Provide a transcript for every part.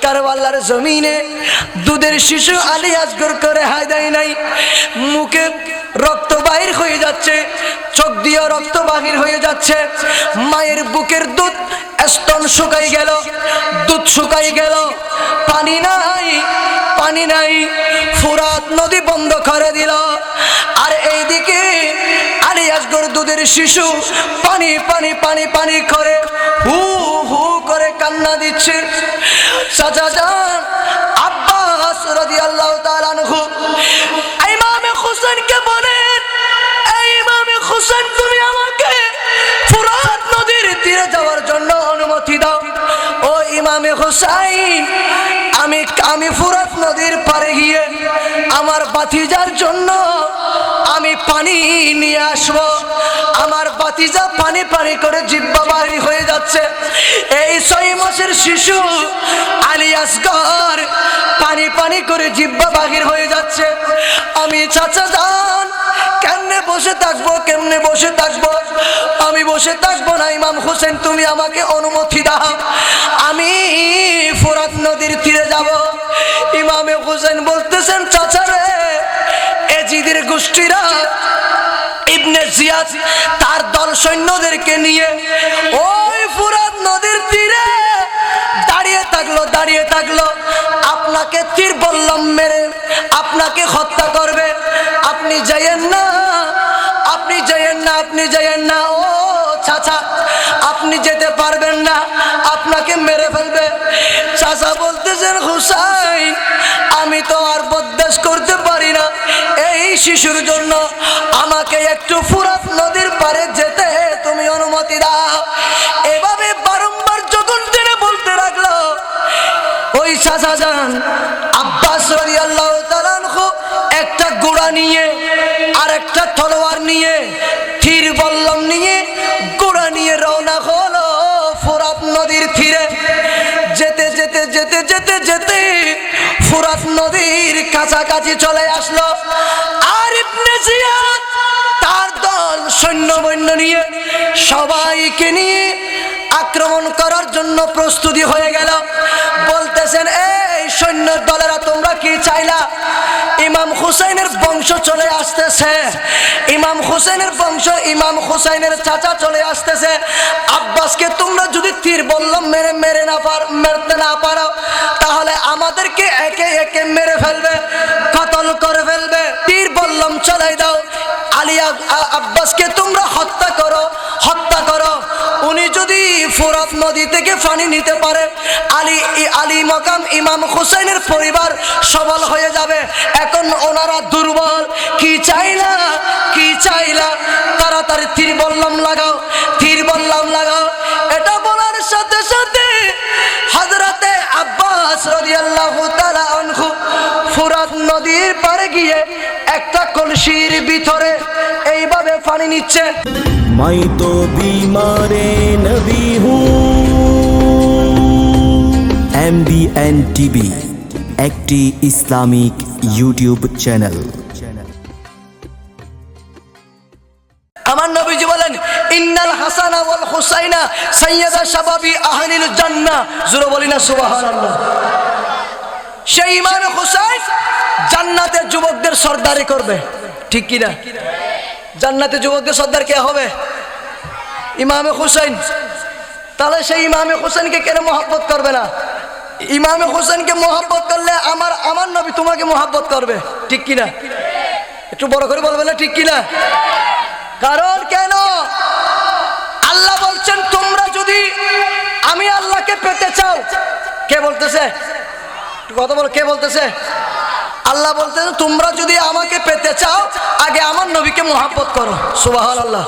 কারবালার জমিনে দুধের শিশু আলী আসগর করে হাই দেয় নাই, মুখে রক্ত বাহির হয়ে যাচ্ছে, চোখ দিয়ে রক্ত বাহির হয়ে যাচ্ছে, মায়ের বুকের দুধ স্তন শুকাই গেল, দুধ শুকাই গেল, পানি নাই, পানি নাই, ফুরাত নদী বন্ধ করে দিল। আর এইদিকে আলী আসগর দুধের শিশু পানি পানি পানি পানি করে হু হু করে কান্না দিচ্ছে। চাচা যান আব্বাস রাদিয়াল্লাহু তাআলা আনহু ইমামে হোসেনকে বলেন, এই ইমামে হোসেন তুমি আমাকে ফুরাত নদীর তীরে যাওয়ার জন্য অনুমতি দাও। ও ইমামে হোসেন, আমি ফুরাত নদীর পারে গিয়ে আমার ভাতিজার জন্য আমি পানি নিয়ে আসবো। আমার ভাতিজা পানি পানি করে জিহ্বা বাহির হয়ে যাচ্ছে। এই 6 মাসের শিশু আলী আসগর পানি পানি করে জিহ্বা বাহির হয়ে যাচ্ছে। আমি চাচা যান কেমনে বসে থাকবো, কেমনে বসে থাকবো? আমি বসে থাকবো না ইমাম হোসেন, তুমি আমাকে অনুমতি দাও, আমি ফুরাত নদীর তীরে যাব। ইমামে হোসেন বলতেছেন, চাচা রে, এজিদের গোষ্ঠীরা ইবনে জিয়াদ তার দল সৈন্যদেরকে নিয়ে ওই ফুরাত নদীর তীরে দাঁড়িয়ে থাকলো। আপনাকে তীর বললাম মেরে আপনাকে হত্যা করবে, আপনি যাইয়েন না, আপনি যাইয়েন না, আপনি যাইয়েন না। ও চাচা, আপনি যেতে পারবেন না, আপনাকে মেরে ফেলবে। চাচা বলতেছেন, হুসাইন আমি তো আর বরদাশ করতে পারি না, এই শিশুর জন্য আমাকে একটু ফুরাত নদীর পারে যেতে তুমি অনুমতি দাও। এভাবে বারংবার যখন তিনি বলতে লাগলো, ওই চাচা যান আব্বাস রাদিয়াল্লাহু তাআলা আনহু একটা ঘোড়া নিয়ে আর একটা তলোয়ার নিয়ে তীর বল্লম নিয়ে ঘোড়া নিয়ে রওনা হলো ফুরাত নদীর তীরে। যেতে যেতে যেতে যেতে যেতে ফুরাত নদীর কাছাকাছি চলে আসলো। আর ইবনে জিয়াদ তার দল সৈন্যবৈন্য নিয়ে সবাইকে নিয়ে আক্রমণ করার জন্য প্রস্তুতি হয়ে গেল। বলতেছেন, এই সৈন্য দলেরা তোমরা কি চাইলা? ইমাম হুসাইনের বংশ চলে আসতেছে, ইমাম হুসাইনের বংশ, ইমাম হুসাইনের চাচা চলে আসতেছে। আব্বাসকে তোমরা যদি তীর বললাম মারতে না পারো, তাহলে আমাদেরকে একে একে মেরে ফেলবে, কতল করে ফেলবে। তীর বললাম চালাই দাও, আব্বাসকে তোমরা হত্যা করো, হত্যা করো। উনি যদি ফুরাত নদী থেকে পানি নিতে পারে, আলী মকাম ইমাম হুসাইনের পরিবার সবল হয়ে যাবে। এখন ওনারা দুর্বল, কি চাইলা, কি চাইলা? তাড়াতাড়ি তীর বললাম লাগাও, তীর বললাম লাগাও। এটা বলার সাথে সাথে হযরতে আব্বাস রাদিয়াল্লাহু তাআলা আনহু ফুরাত নদীর পারে গিয়ে একটা কলসির ভিতরে এইভাবে পানি নিচ্ছে। मैं तो बीमारे नबी हूँ। MBN TV একটি ইসলামিক ইউটিউব চ্যানেল। আমার নবীজি বলেন, ইন্নাল হাসানা ওয়াল হুসাইনা সাইয়্যিদা শাবাবি আহলিল জান্নাহ। জোরে বলি না সুবহানাল্লাহ। সেই ইমাম হুসাইন জান্নাতের যুবকদের সরদারি করবে, ঠিক কি না? জান্নাতের যুবকদের সর্দার কে হবে? ইমামে হুসাইন। তাহলে সেই ইমামে হুসাইনকে কেন মহব্বত করবে না? ইমামে হুসাইনকে মহব্বত করলে আমার নবী তোমাকে মহব্বত করবে, ঠিক কি না? একটু বড় করে বলবে না, ঠিক কি না? কারণ কেন? আল্লাহ বলছেন, তোমরা যদি আমি আল্লাহকে পেতে চাও। কে বলতেছে? কথা বলো, কে বলতেছে? আল্লাহ বলতেছে, তোমরা যদি আমাকে পেতে চাও আগে আমার নবীকে মহব্বত করো। সুবহানাল্লাহ।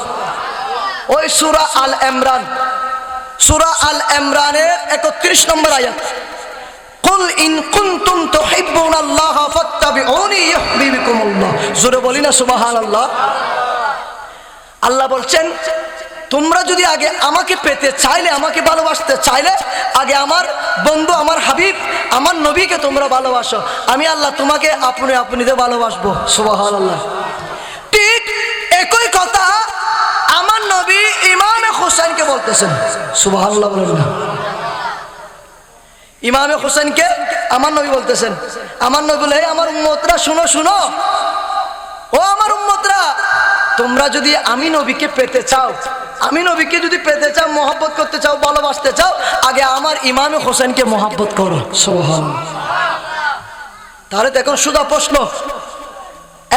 ওই সূরা আল ইমরান, সূরা আল ইমরানের 31 নম্বর আয়াত, কুল ইন কুনতুম তুহিব্বুনাল্লাহ ফাত্তাবিউনি ইউহিব্বুকুমুল্লাহ। জোরে বলি না সুবহানাল্লাহ। আল্লাহ বলছেন, তোমরা যদি আগে আমাকে পেতে চাইলে, আমাকে ভালোবাসতে চাইলে আগে আমার বন্ধু, আমার হাবিব, আমার নবীকে তোমরা ভালোবাসো, আমি আল্লাহ তোমাকে আপনি আপনিতে ভালোবাসবো। সুবহানাল্লাহ। ঠিক একই কথা আমার নবী ইমামে হুসাইনকে বলতেছেন। সুবহানাল্লাহ বলেন না। ইমামে হোসেনকে আমার নবী বলতেছেন, আমার নবী বলে, আমার উম্মতরা শুনো শুনো, ও আমার উম্মতরা, তোমরা যদি আমি নবীকে পেতে চাও, আমি নবীকে যদি পেতে চাও, মহব্বত করতে চাও, ভালোবাসতে চাও, আগে আমার ইমামে হোসেনকে মহব্বত করো। সুবহানাল্লাহ। তাহলে তো এখন শুধু প্রশ্ন,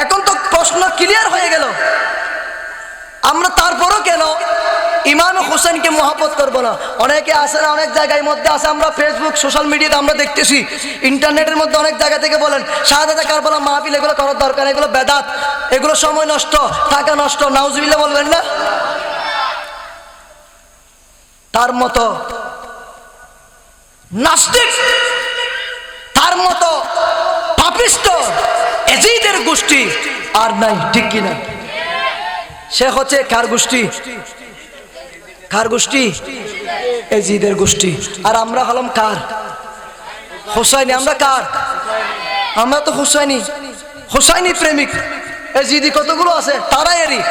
এখন তো প্রশ্ন ক্লিয়ার হয়ে গেল, আমরা তারপরও কেন ইমাম হোসেনকে মহব্বত করবো না? অনেকে আসে না, অনেক জায়গায় মধ্যে আসে, আমরা ফেসবুক সোশ্যাল মিডিয়াতে আমরা দেখতেছি, ইন্টারনেটের মধ্যে অনেক জায়গা থেকে বলেন শাহাদাতে কারবালা মাহফিল এগুলো করার দরকার, এগুলো বেদাত, এগুলো সময় নষ্ট, টাকা নষ্ট, নাউজুবিল্লাহ বলবেন না? তার মতো নাস্তিক, তার মতো পাপিষ্ট এজিদের গোষ্ঠী আর নাই, ঠিক কিনা? সে হচ্ছে কার গোষ্ঠী? কার গোষ্ঠী? এজিদের গোষ্ঠী। আর আমরা হলাম কার? হোসাইনি। আমরা কার? আমরা তো হোসাইনি, হোসাইনি প্রেমিক। এজিদি কতগুলো আছে, তারা এরই।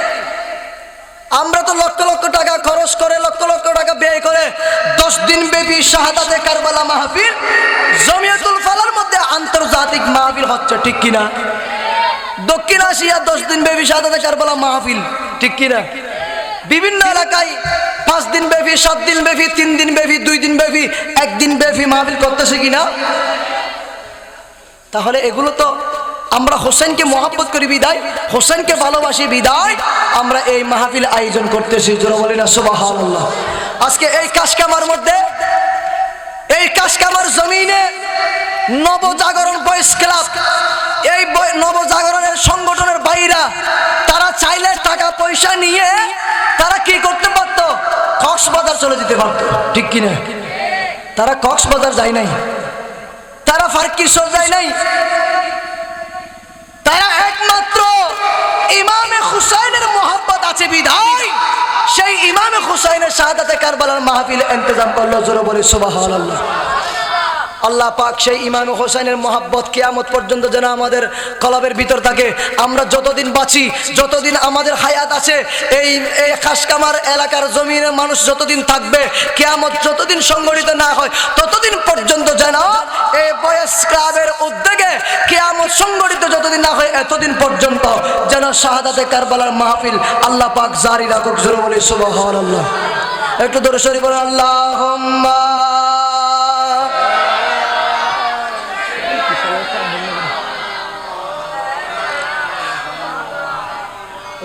আমরা তো লক্ষ লক্ষ টাকা খরচ করে, লক্ষ লক্ষ টাকা ব্যয় করে 10 দিন ব্যাপী শাহাদাতে কারবালা মাহফিল জমিয়তুল ফালার মধ্যে আন্তর্জাতিক মাহফিল হচ্ছে, ঠিক কিনা? দক্ষিণ এশিয়া 10 দিন ব্যাপী শাহাদাতে কারবালা মাহফিল, ঠিক কিনা? বিভিন্ন এলাকায় 5 দিন ব্যাপী, 7 দিন ব্যাপী, 3 দিন ব্যাপী, 2 দিন ব্যাপী, 1 দিন ব্যাপী মাহফিল করতেছে কিনা? তাহলে এগুলো তো আমরা হোসেনকে মহব্বত করি বিদায়, হোসেনকে ভালোবাসি বিদায় আমরা এই মাহফিল আয়োজন করতেছি। জোরে বলি না সুবহানাল্লাহ। আজকে এই কাশকামার মধ্যে, এই কাশকামার জমিনে নবজাগরণ বয়েস ক্লাব, এই নবজাগরণের সংগঠনের বাইরা তারা চাইলে টাকা পয়সা নিয়ে তারা কি করতে পারত? কক্সবাজার চলে যেতে পারত, ঠিক কিনা? তারা কক্সবাজার যায় নাই, তারা ফারকিশোর যায় নাই, তারা একমাত্র ইমামে হুসাইনের মোহাব্বত আছে বিধায় সেই ইমামে হুসাইনের শাহাদাতে কারবালার মাহফিল ইন্তজাম করলো। জোরে বলি সুবহানাল্লাহ। আল্লাহ পাক সেই ইমাম হোসেনের মহব্বত কিয়ামত পর্যন্ত যেন আমাদের কলবের ভিতর থাকে। আমরা যতদিন বাঁচি, যতদিন আমাদের হায়াত আছে, এই খাসকামার এলাকার জমিনের মানুষ যতদিন থাকবে, কিয়ামত যতদিন সংগঠিত না হয় ততদিন পর্যন্ত যেন এই বয়েস ক্লাবের উদ্যোগে কিয়ামত সংগঠিত যতদিন না হয় এতদিন পর্যন্ত যেন শাহাদাতে কারবালার মাহফিল আল্লাহ পাক জারি রাখুক। জোরে বলি সুবহানাল্লাহ। একটু দরুদ শরীফ পড়ুন। আল্লাহুম্মা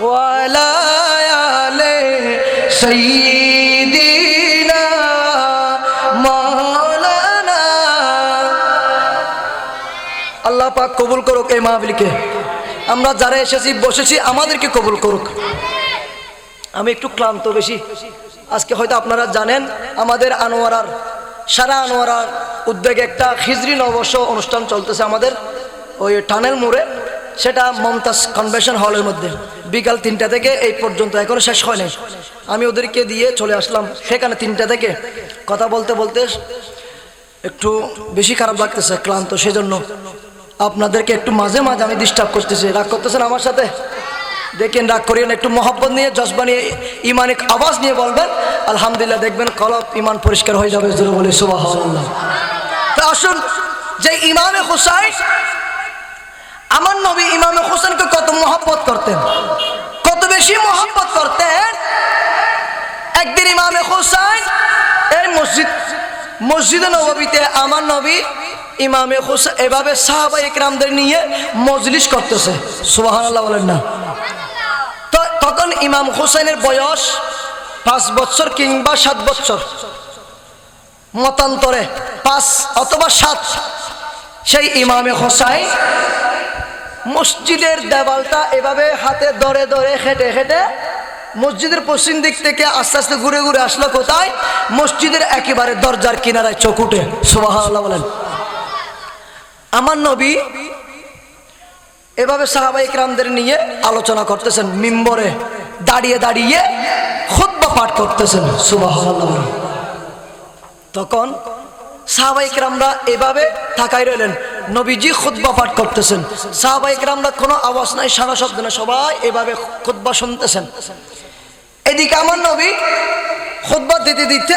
ওয়ালা আলে সাইয়্যিদিনা মাওলানা। আল্লাহ পাক কবুল করুক এই মাহফিলকে। আমরা যারা এসেছি বসেছি আমাদেরকে কবুল করুক। আমি একটু ক্লান্ত বেশি আজকে, হয়তো আপনারা জানেন আমাদের আনোয়ারার, সারা আনোয়ারার উদ্যোগে একটা খিজরি নববর্ষ অনুষ্ঠান চলতেছে আমাদের ওই টানেল মোড়ে, সেটা মমতাজ কনভেনশন হলের মধ্যে বিকাল 3টা থেকে এই পর্যন্ত, এখনো শেষ হয় নাই। আমি ওদেরকে দিয়ে চলে আসলাম সেখানে 3টা থেকে। কথা বলতে বলতে একটু বেশি খারাপ লাগতেছে, ক্লান্ত, সেজন্য আপনাদেরকে একটু মাঝে মাঝে আমি ডিস্টার্ব করতেছি। রাগ করতেছেন আমার সাথে? দেখেন, রাগ করিয়েন, একটু মহব্বত নিয়ে, জজবা নিয়ে, ইমানিক আওয়াজ নিয়ে বলবেন আলহামদুলিল্লাহ, দেখবেন কলব ইমান পরিষ্কার হয়ে যাবে। জোরে বলি সুবহানাল্লাহ। তো আসুন, যে ইমামে হুসাইন, আমার নবী ইমামে হোসেনকে কত মহব্বত করতেন, কত বেশি মহব্বত করতেন। একদিন ইমামে হোসেন এই মসজিদে নববীতে আমার নবী ইমামে হোসেন এভাবে সাহাবা ইকরামদের নিয়ে মজলিস করতেছে। সুবহানাল্লাহ বলেন না? তো তখন ইমাম হোসেনের বয়স 5 বছর কিংবা 7 বছর, মতান্তরে 5 অথবা 7। সেই ইমামে হোসেন মসজিদের দেওয়ালটা এভাবে হাতে ধরে ধরে হেঁটে হেঁটে মসজিদের পশ্চিম দিক থেকে আস্তে আস্তে ঘুরে ঘুরে আসলো কোথায়? মসজিদের একেবারে দরজার কিনারায়, চকুটে। সুবহানাল্লাহ বলেন। আমার নবী এভাবে সাহাবা ইকরামদের নিয়ে আলোচনা করতেছেন, মিম্বরে দাঁড়িয়ে দাঁড়িয়ে খুতবা পাঠ করতেছেন। সুবহানাল্লাহ। তখন সাহাবা ইকরামরা এভাবে তাকাই রইলেন, নবীজি খুতবা পাঠ করতেছেন, সাহাবা ইকরামরা কোনো আওয়াজ নাই, সারা শব্দ না, সবাই এভাবে খুতবা শুনতেছেন। এদিকে আমার নবী খুতবা দিতে দিতে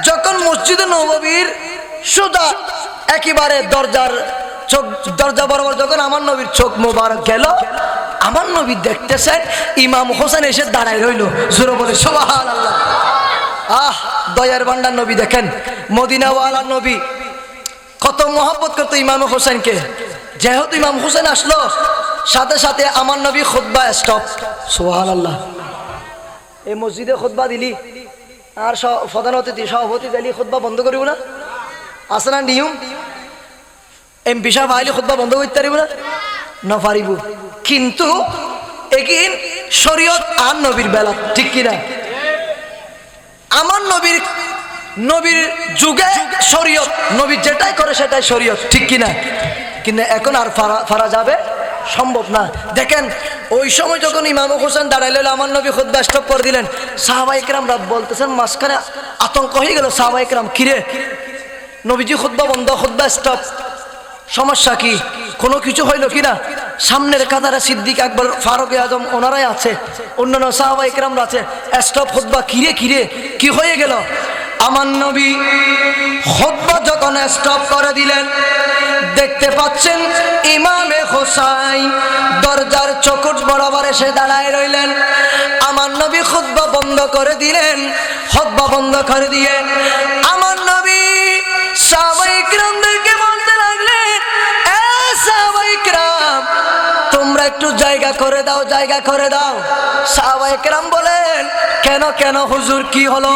যখন মসজিদে নববীর সোজা একেবারে দরজা বরাবর যখন আমার নবীর চোখ মোবারক গেল, আমার নবী দেখতেছেন ইমাম হোসেন এসে দাঁড়ায় রইল। জোরে বলে সুবহানাল্লাহ। আহ, দয়ার ভান্ডার নবী দেখেন, মদিনাওয়ালা নবী কত মহব্বত করতো ইমাম হোসেনকে। যেহেতু ইমাম হোসেন আসলো, সাথে সাথে আমার নবী খুতবা স্টপ। সুবহানাল্লাহ। এই মসজিদে খুতবা দিলি আর প্রধান অতিথি সভাপতি দিলি খুতবা বন্ধ করিব না? আছে না নিয়ম? এমপি সাহেব আইলে খুতবা বন্ধ করতে পারিব না? পারিব। কিন্তু এগিন শরীয়ত আর নবীর বেলা, ঠিক কিনা? আমার নবীর যুগে শরীয়ত, নবী যেটাই করে সেটাই শরীয়ত, ঠিক কিনা? কিন্তু এখন আর ফারা যাবে সম্ভব না। দেখেন ওই সময় যখন ইমাম হোসেন দাঁড়াইল, আমার নবী খুতবা স্টপ করে দিলেন, সাহাবায়ে কেরামরা বলতেছেন, মাঝখানে আতঙ্ক হয়ে গেল। সাহাবায়ে কেরাম, কিরে নবীজি খুতবা বন্ধ, খুতবা স্টপ, সমস্যা কি? কোনো কিছু হইল কিনা? সামনের কাতারে সিদ্দিক আকবর, ফারুক আজম ওনারাই আছে, অন্যান্য সাহাবায়ে কেরামরা আছে। স্টপ খুতবা, কিরে কি হয়ে গেল? আমার নবী খুতবা যখন স্টপ করে দিলেন, দেখতে পাচ্ছেন ইমামে হোসাইন দরজার চৌখট বরাবর এসে দাঁড়ায় রইলেন। আমার নবী খুতবা বন্ধ করে দিলেন। খুতবা বন্ধ করে দিয়ে আমার নবী সাহাবায়ে কেরামদেরকে বলতে লাগলেন, এ সাহাবায়ে কেরাম, তোমরা একটু জায়গা করে দাও, জায়গা করে দাও। সাহাবায়ে কেরাম বলেন, কেন হুজুর, কি হলো?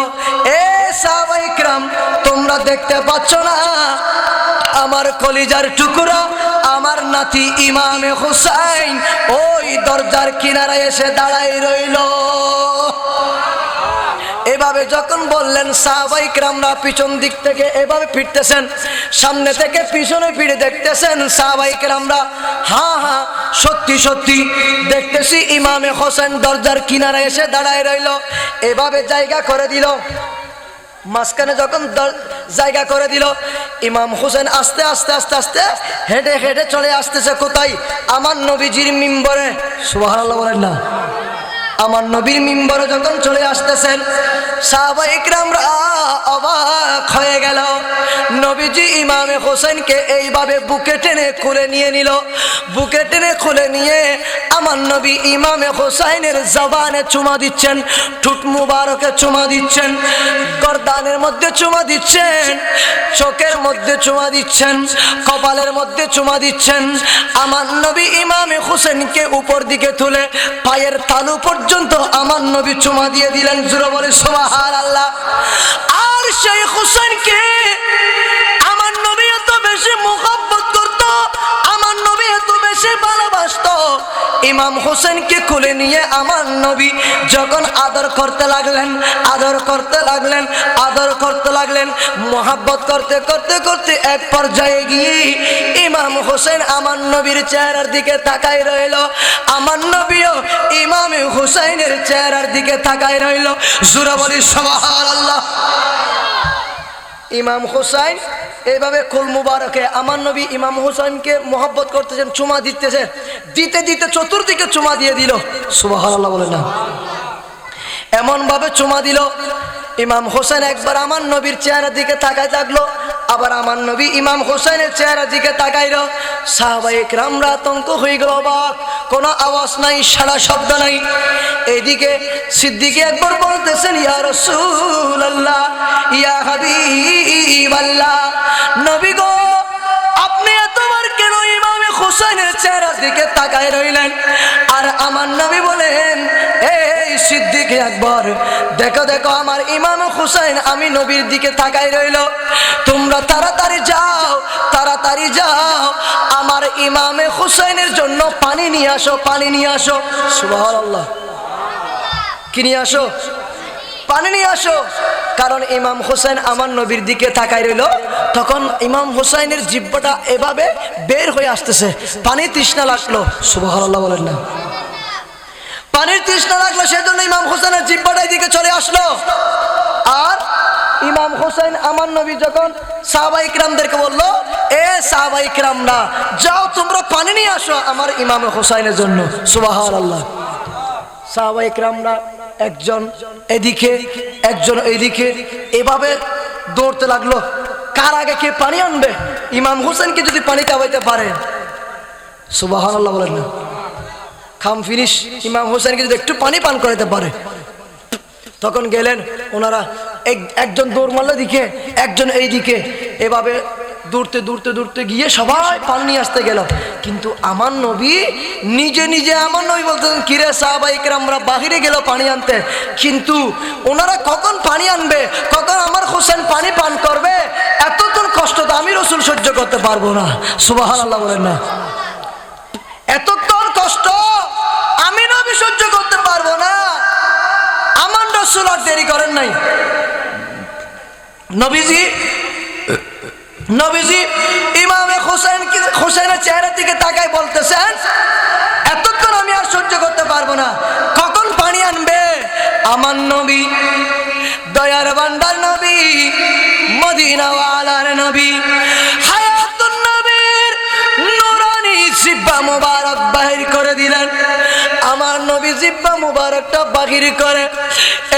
এ সাহাবায়ে কেরাম, তোমরা দেখতে পাচ্ছ না আমার কলিজার টুকরা, আমার নাতি ইমামে হোসাইন ওই দরজার কিনারায় এসে দাঁড়াই রইল। এভাবে যখন বললেন, সাহাবায়ে কেরামরা পিছন দিক থেকে এভাবে ফিরতেছেন, সামনে থেকে পিছনে ফিরে দেখতেছেন সাহাবায়ে কেরামরা, হ্যাঁ সত্যি দেখতেছি ইমামে হোসেন দরজার কিনারায় এসে দাঁড়ায় রইল। এভাবে জায়গা করে দিল। মাঝখানে যখন জায়গা করে দিল, ইমাম হোসেন আস্তে আস্তে হেঁটে চলে আসতেছে কোথায়? আমার নবীজির মিম্বরে। সুবহানাল্লাহ বলেন না? আমার নবীর মিম্বরে যখন চলে আসতেছেন, সাহাবায়ে কেরামরা অবাক হয়ে গেল। নবীজি ইমামে হোসেনকে এইভাবে বুকে টেনে খুলে নিয়ে নিল। বুকে টেনে খুলে নিয়ে আমার নবী ইমামে হোসাইনের জবানে চুমা দিচ্ছেন, ঠোঁট মুবারকে চুমা দিচ্ছেন, গর্দানের মধ্যে চুমা দিচ্ছেন, চোখের মধ্যে চুমা দিচ্ছেন, কপালের মধ্যে চুমা দিচ্ছেন। আমার নবী ইমামে হোসেনকে উপর দিকে তুলে পায়ের তালু পর্যন্ত আমার নবী চুমা দিয়ে দিলেন। জোরে বলে সুবহানাল্লাহ। আর সেই হোসেনকে আমার নবী এত বেশি মুহাব্বত করত, আমার নবী এত বেশি ভালোবাসত, ইমাম হোসেনকে কোলে নিয়ে আমার নবী যখন আদর করতে লাগলেন, মুহাব্বত করতে এক পর্যায়ে গিয়ে ইমাম হোসেন আমার নবীর চেহারার দিকে তাকায় রইল। আমার নবীও ইমাম হোসেনের চেহারার দিকে তাকায় রইল। জোরে বলি সুবহানাল্লাহ। ইমাম হোসেন এইভাবে কুল মুবারকে আমার নবী ইমাম হোসেনকে মুহাব্বত করতেছেন, চুমা দিতেছেন, দিতে চতুর্দিকে চুমা দিয়ে দিল। সুবহানাল্লাহ বলে না? এমন ভাবে চুমা দিল, ইমাম হোসেন একবার আমার নবীর চেহারার দিকে তাকায় থাকলো, আবার আমার নবী ইমাম হোসেনের চেহারার দিকে তাকাইলো। সাহাবায়ে কেরামরা আতঙ্ক হয়ে গেল, অবাক, কোনো আওয়াজ নাই, সারা শব্দ নাই। এইদিকে সিদ্দিক একবার বলতেছেন, ইয়া রাসূলুল্লাহ, ইয়া হাবিবাল্লাহ, নবী গো, আপনি এতবার কেন ইমামে হোসেনের চেহারার দিকে তাকায় রইলেন? আর আমার নবী বলেন, এই সিদ্দিক আকবর, দেখো আমার ইমাম হোসেন আমি নবীর দিকে তাকায় রইল, তোমরা তাড়াতাড়ি যাও, আমার ইমামে হোসেনের জন্য পানি নিয়ে আসো। সুবহানাল্লাহ। কি নিয়ে আসো? পানি নিয়ে আসো। কারণ ইমাম হোসেন আমার নবীর দিকে তাকায় রইল, তখন ইমাম হোসেনের জিহ্বাটা এভাবে বের হয়ে আসতেছে, পানি তৃষ্ণা লাগলো। সুবহানাল্লাহ বলেন না? পানির তৃষ্ণা লাগলো, সেজন্য ইমাম হোসেনের জিহ্বাটা এদিকে চলে আসলো। আর ইমাম হোসেন আমার নবী যখন সাহাবায়ে কেরামদেরকে বললো, এ সাহাবায়ে কেরামরা, যাও তোমরা পানি নিয়ে আসো আমার ইমাম হোসেনের জন্য। সুবহানাল্লাহ। সাহাবায়ে কেরামরা একজন এদিকে একজন এইদিকে এভাবে দৌড়তে লাগলো। কার আগে কে পানি আনবে? ইমাম হোসেনকে যদি পানি খাওয়াইতে পারে, সুবহানাল্লাহ বলেন না, খাম ফিনিশ, ইমাম হোসেনকে যদি একটু পানি পান করাতে পারে। তখন গেলেন ওনারা, একজন দৌড় মারল দিকে, একজন এই দিকে, এভাবে দৌড়তে দৌড়তে দৌড়তে গিয়ে সবাই পানি নিয়ে আসতে গেল। কিন্তু আমার নবী নিজে নিজে, আমার নবী বলতেন কিরে সাহাবায়ে কেরামরা বাহিরে গেল পানি আনতে, কিন্তু ওনারা কখন পানি আনবে, কখন আমার হোসেন পানি পান করবে, এতক্ষণ কষ্ট তো আমি রাসূল সহ্য করতে পারবো না। সুবহানাল্লাহ বলেন না, এতক্ষণ কষ্ট আমি নবী সহ্য করতে পারবো না। আমার রাসূল আর দেরি করেন নাই। নবীজি ইমামে হোসেনের চেহারা দিকে তাকায় বলতেছেন, এতক্ষণ আমি আর সহ্য করতে পারবো না, কখন পানি আনবে? আমার নবী, দয়ার বান্দার নবী, মদিনা ওয়ালার নবী, হায়াতুন নবীর নূরানি জিহ্বা মুবারক বাহির করে দিলেন। আমার নবী জিহ্বা মুবারকটা বাহির করে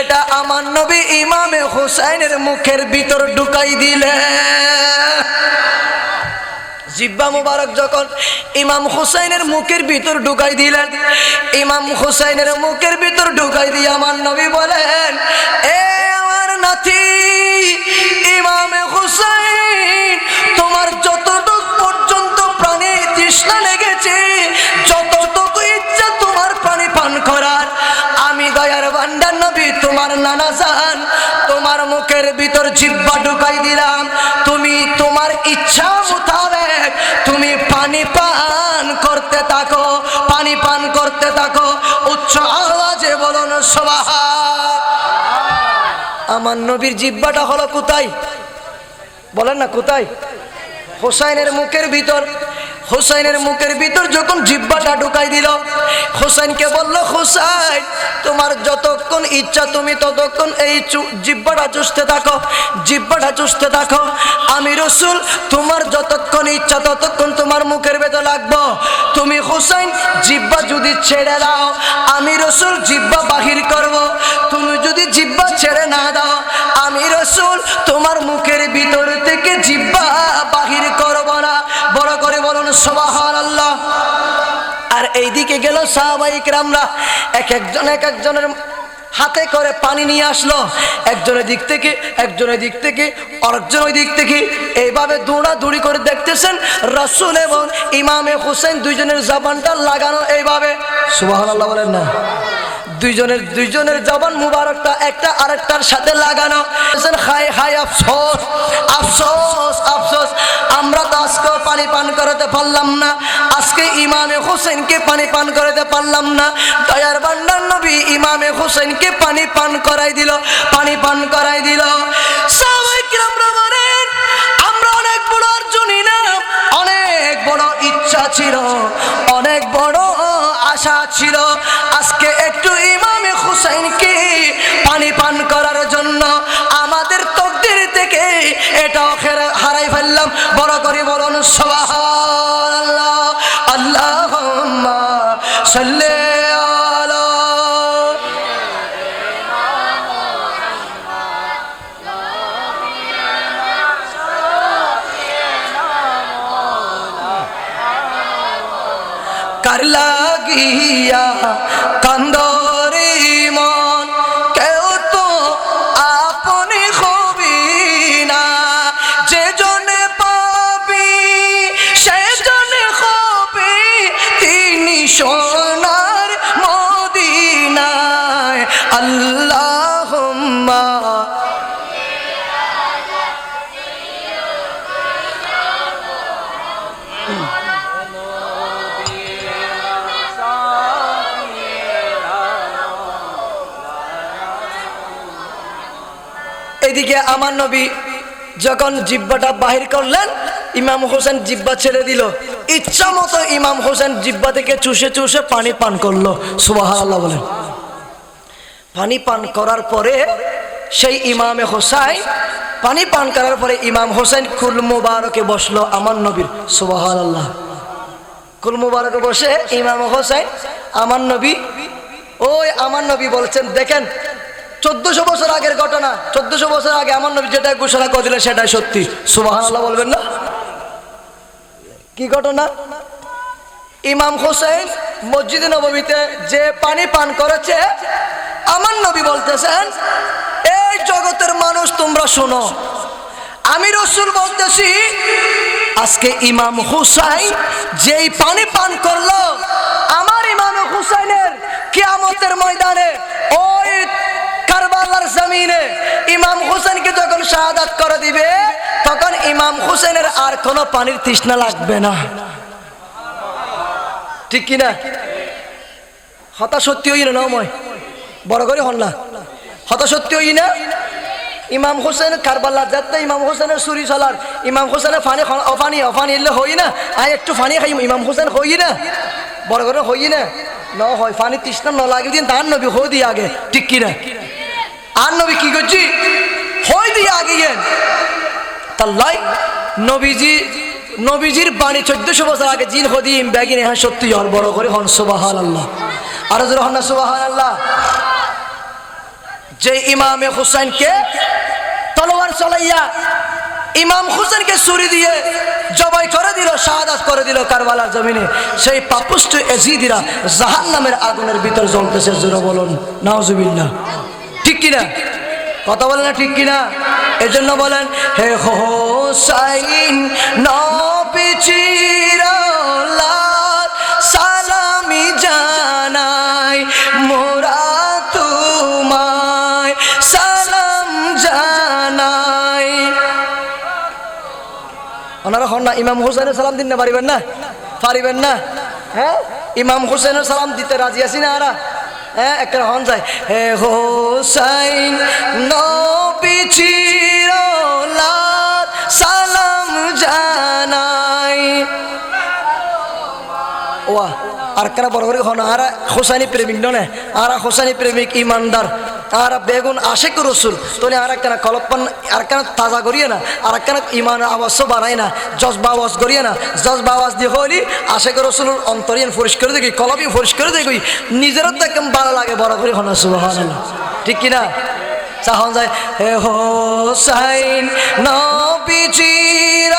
এটা আমার নবী ইমামে হোসেনের মুখের ভিতর ঢুকাই দিলেন। জিহ্বা মুবারক যখন ইমাম হোসেনের মুখের ভিতর ঢুকাই দিলেন, ইমাম হোসেনের মুখের ভিতর ঢুকাই দিয়ে আমার নবী বলেন, এ আমার নাতি ইমামে হোসেন, তোমার যতটুক পর্যন্ত প্রাণে তৃষ্ণা লেগেছে, যতটুকু ইচ্ছা তোমার পানি পান করার, আমি দয়ার বান্দার নবী তোমার নানা জান তোমার মুখের ভিতর জিহ্বা ঢুকাই দিলাম। তুমি তোমার ইচ্ছা মোতাবেক তুমি পানি পান করতে থাকো, পানি পান করতে থাকো। উচ্চ আওয়াজে বলুন সুবহান। আমার নবীর জিহ্বাটা হলো কোথায় বলেন না, কোথায়? হোসেনের মুখের ভিতর। হোসেনের মুখের ভিতর যখন জিহ্বাটা ঢুকাই দিল, হোসেনকে বলল, হোসেন তোমার যতক্ষণ ইচ্ছা তুমি ততক্ষণ এই জিহ্বাটা চুষতে থাকো, জিহ্বাটা চুষতে থাকো। আমি রাসূল তোমার যতক্ষণ ইচ্ছা ততক্ষণ তোমার মুখের ভেতর লাগবো। তুমি হোসেন জিহ্বা যদি ছেড়ে দাও, আমি রাসূল জিহ্বা বাহির করব। তুমি যদি জিহ্বা ছেড়ে না দাও, আমি রাসূল তোমার মুখের ভিতর থেকে জিহ্বা বাহির করব না। বড় করে বলুন সুবহানাল্লাহ। আর এইদিকে গেল সাহাবায়ে কেরামরা, এক একজনের হাতে করে পানি নিয়ে আসলো, একজনের দিক থেকে একজনের দিক থেকে আরেকজন ওই দিক থেকে, এইভাবে দৌড়াদৌড়ি করে দেখতেছেন রাসূল এবং ইমামে হোসেন দুইজনের জবানটা লাগানো এইভাবে। সুবহানাল্লাহ বলেন না, দুইজনের জবান মুবারকটা একটা আরেকটার সাথে লাগানো। হায় হায় আফসোস আফসোস আফসোস, আমরা তো আজকে পানি পান করাতে পারলাম না, আজকে ইমামে হোসেনকে পানি পান করাতে পারলাম না। দয়ার বান্দার নবী ইমামে হোসেনকে পানি পান করাই দিল, পানি পান করাই দিল। সাহাবায়ে কেরামরা বলেন, আমরা অনেক বড় অর্জনই না, অনেক বড় ইচ্ছা ছিল, অনেক বড় আশা ছিল, আজকে একটু ইমামে হোসেনকে পানি পান করার জন্য আমাদের তকদির থেকে এটাও হারাই ফেললাম। বড় করে বলুন সুবহানাল্লাহ। আল্লাহুম্মা সাল্লি আলা কার লাগিয়া কান্দরে মন, কেউ তো আপনি হবি না, যে জনে পাবি সে জনে হবে তিনি সোনার মদিনায়। আল্লাহুম্মা এদিকে আমার নবী যখন জিহ্বাটা বাহির করলেন, ইমাম হোসেন জিহ্বা ছেড়ে দিল, ইচ্ছা মতো ইমাম হোসেন জিহ্বা থেকে চুষে চুষে পানি পান করলো। সুবহানাল্লাহ বলেন। পানি পান করার পরে সেই ইমামে হোসেন পানি পান করার পরে ইমাম হোসেন কুল মুবারকে বসলো আমার নবীর। সুবহানাল্লাহ। কুল মুবারকে বসে ইমাম হোসেন আমার নবী, ওই আমার নবী বলছেন, দেখেন 1400 বছর আগের ঘটনা, 1400 বছর আগে আমার নবী যেটা ঘোষণা করে দিলেন সেটাই সত্যি। সুবহানাল্লাহ বলবেন না? কি ঘটনা? ইমাম হোসেন মসজিদে নববীতে যে পানি পান করেছে, আমার নবী বলতেছেন, এই জগতের মানুষ তোমরা শোনো, আমি রাসূল বলতেছি, আজকে ইমাম হুসাইন যেই পানি পান করলো, আমার ইমাম হুসাইনের কিয়ামতের ময়দানে ওই কারবালার জমিনে ইমাম হুসাইনকে যখন শাহাদাত করে দিবে, তখন ইমাম হুসাইনের আর কোনো পানির তৃষ্ণা লাগবে না। ঠিক কিনা? হতা সত্যি হই না নয়, বড় করে হন না, হতা সত্যি হই না? ইমাম হোসেন কারবালা যাতে ইমাম হোসেনের চুরি চলার, ইমাম হোসেনের ফানি অফানি অফানি এলে হই না, আয় একটু ফানি খাই ইমাম হোসেন হই না, বড় করে হই না, ন হয় ফানি তৃষ্ণা ন লাগে দিন তার নবী হই দিয়ে আগে। ঠিক কিনা? আর নবী কি করছি? হই দিয়ে আগে গেন তাল্লাই নবীজির বাণী 1400 বছর আগে জিন হদিম ব্যাগিন, হ্যাঁ সত্যি হন, বড় করে হন সুবহানাল্লাহ, আরো জোরে হন না সুবহানাল্লাহ। যে ইমামে হুসাইনকে তলোয়ার চলাইয়া ইমাম হুসেনকে ছুরি দিয়ে জবাই করে দিল, শাহাদাত করে দিল কারবালার জমিনে, সেই পাপিষ্ঠ এজিদিরা জাহান্নামের আগুনের ভিতর জ্বলতেছে। জোরে বলুন নাউজুবিল্লাহ। ঠিক কিনা? কথা বলেন না ঠিক কিনা? এজন্য বলেন, হে হোসাইন নবীজির লাল সালামি জানাই, মোরা তোমায় সালাম জানাই। ওনারা হন না ইমাম হোসেনের সালাম দিন না পারিবেন না? পারিবেন না? হ্যাঁ, ইমাম হোসেনের সালাম দিতে রাজি আছি না আরা? হ্যাঁ, একটা হন যায়, হে হোসাইন নবীজির লাল সালাম জানাই। ওয়া আর কারা বড় করে হন, আর হোসাইনি প্রেমিক নয়, আর হোসাইনি প্রেমিক ইমানদার, আর বেগুন আশেক রসুল তোলে, আর একখানা কলপান আর কেন তাজা করিয়ে না, আর একখানা ইমান আওয়াজও বাড়ায় না, জজবা আওয়াজ করিয়ে না, জজবা আওয়াজ দিয়ে হইলি আশেক রসুলের অন্তরিয়ান পরিষ্কার দেখি, কলবি পরিষ্কার দেখি, নিজেরও তো একদম ভালো লাগে, বড় করে হন সুবহানাল্লাহ। ঠিক কিনা? চাহন যায়, হে হোসাইন নবীজির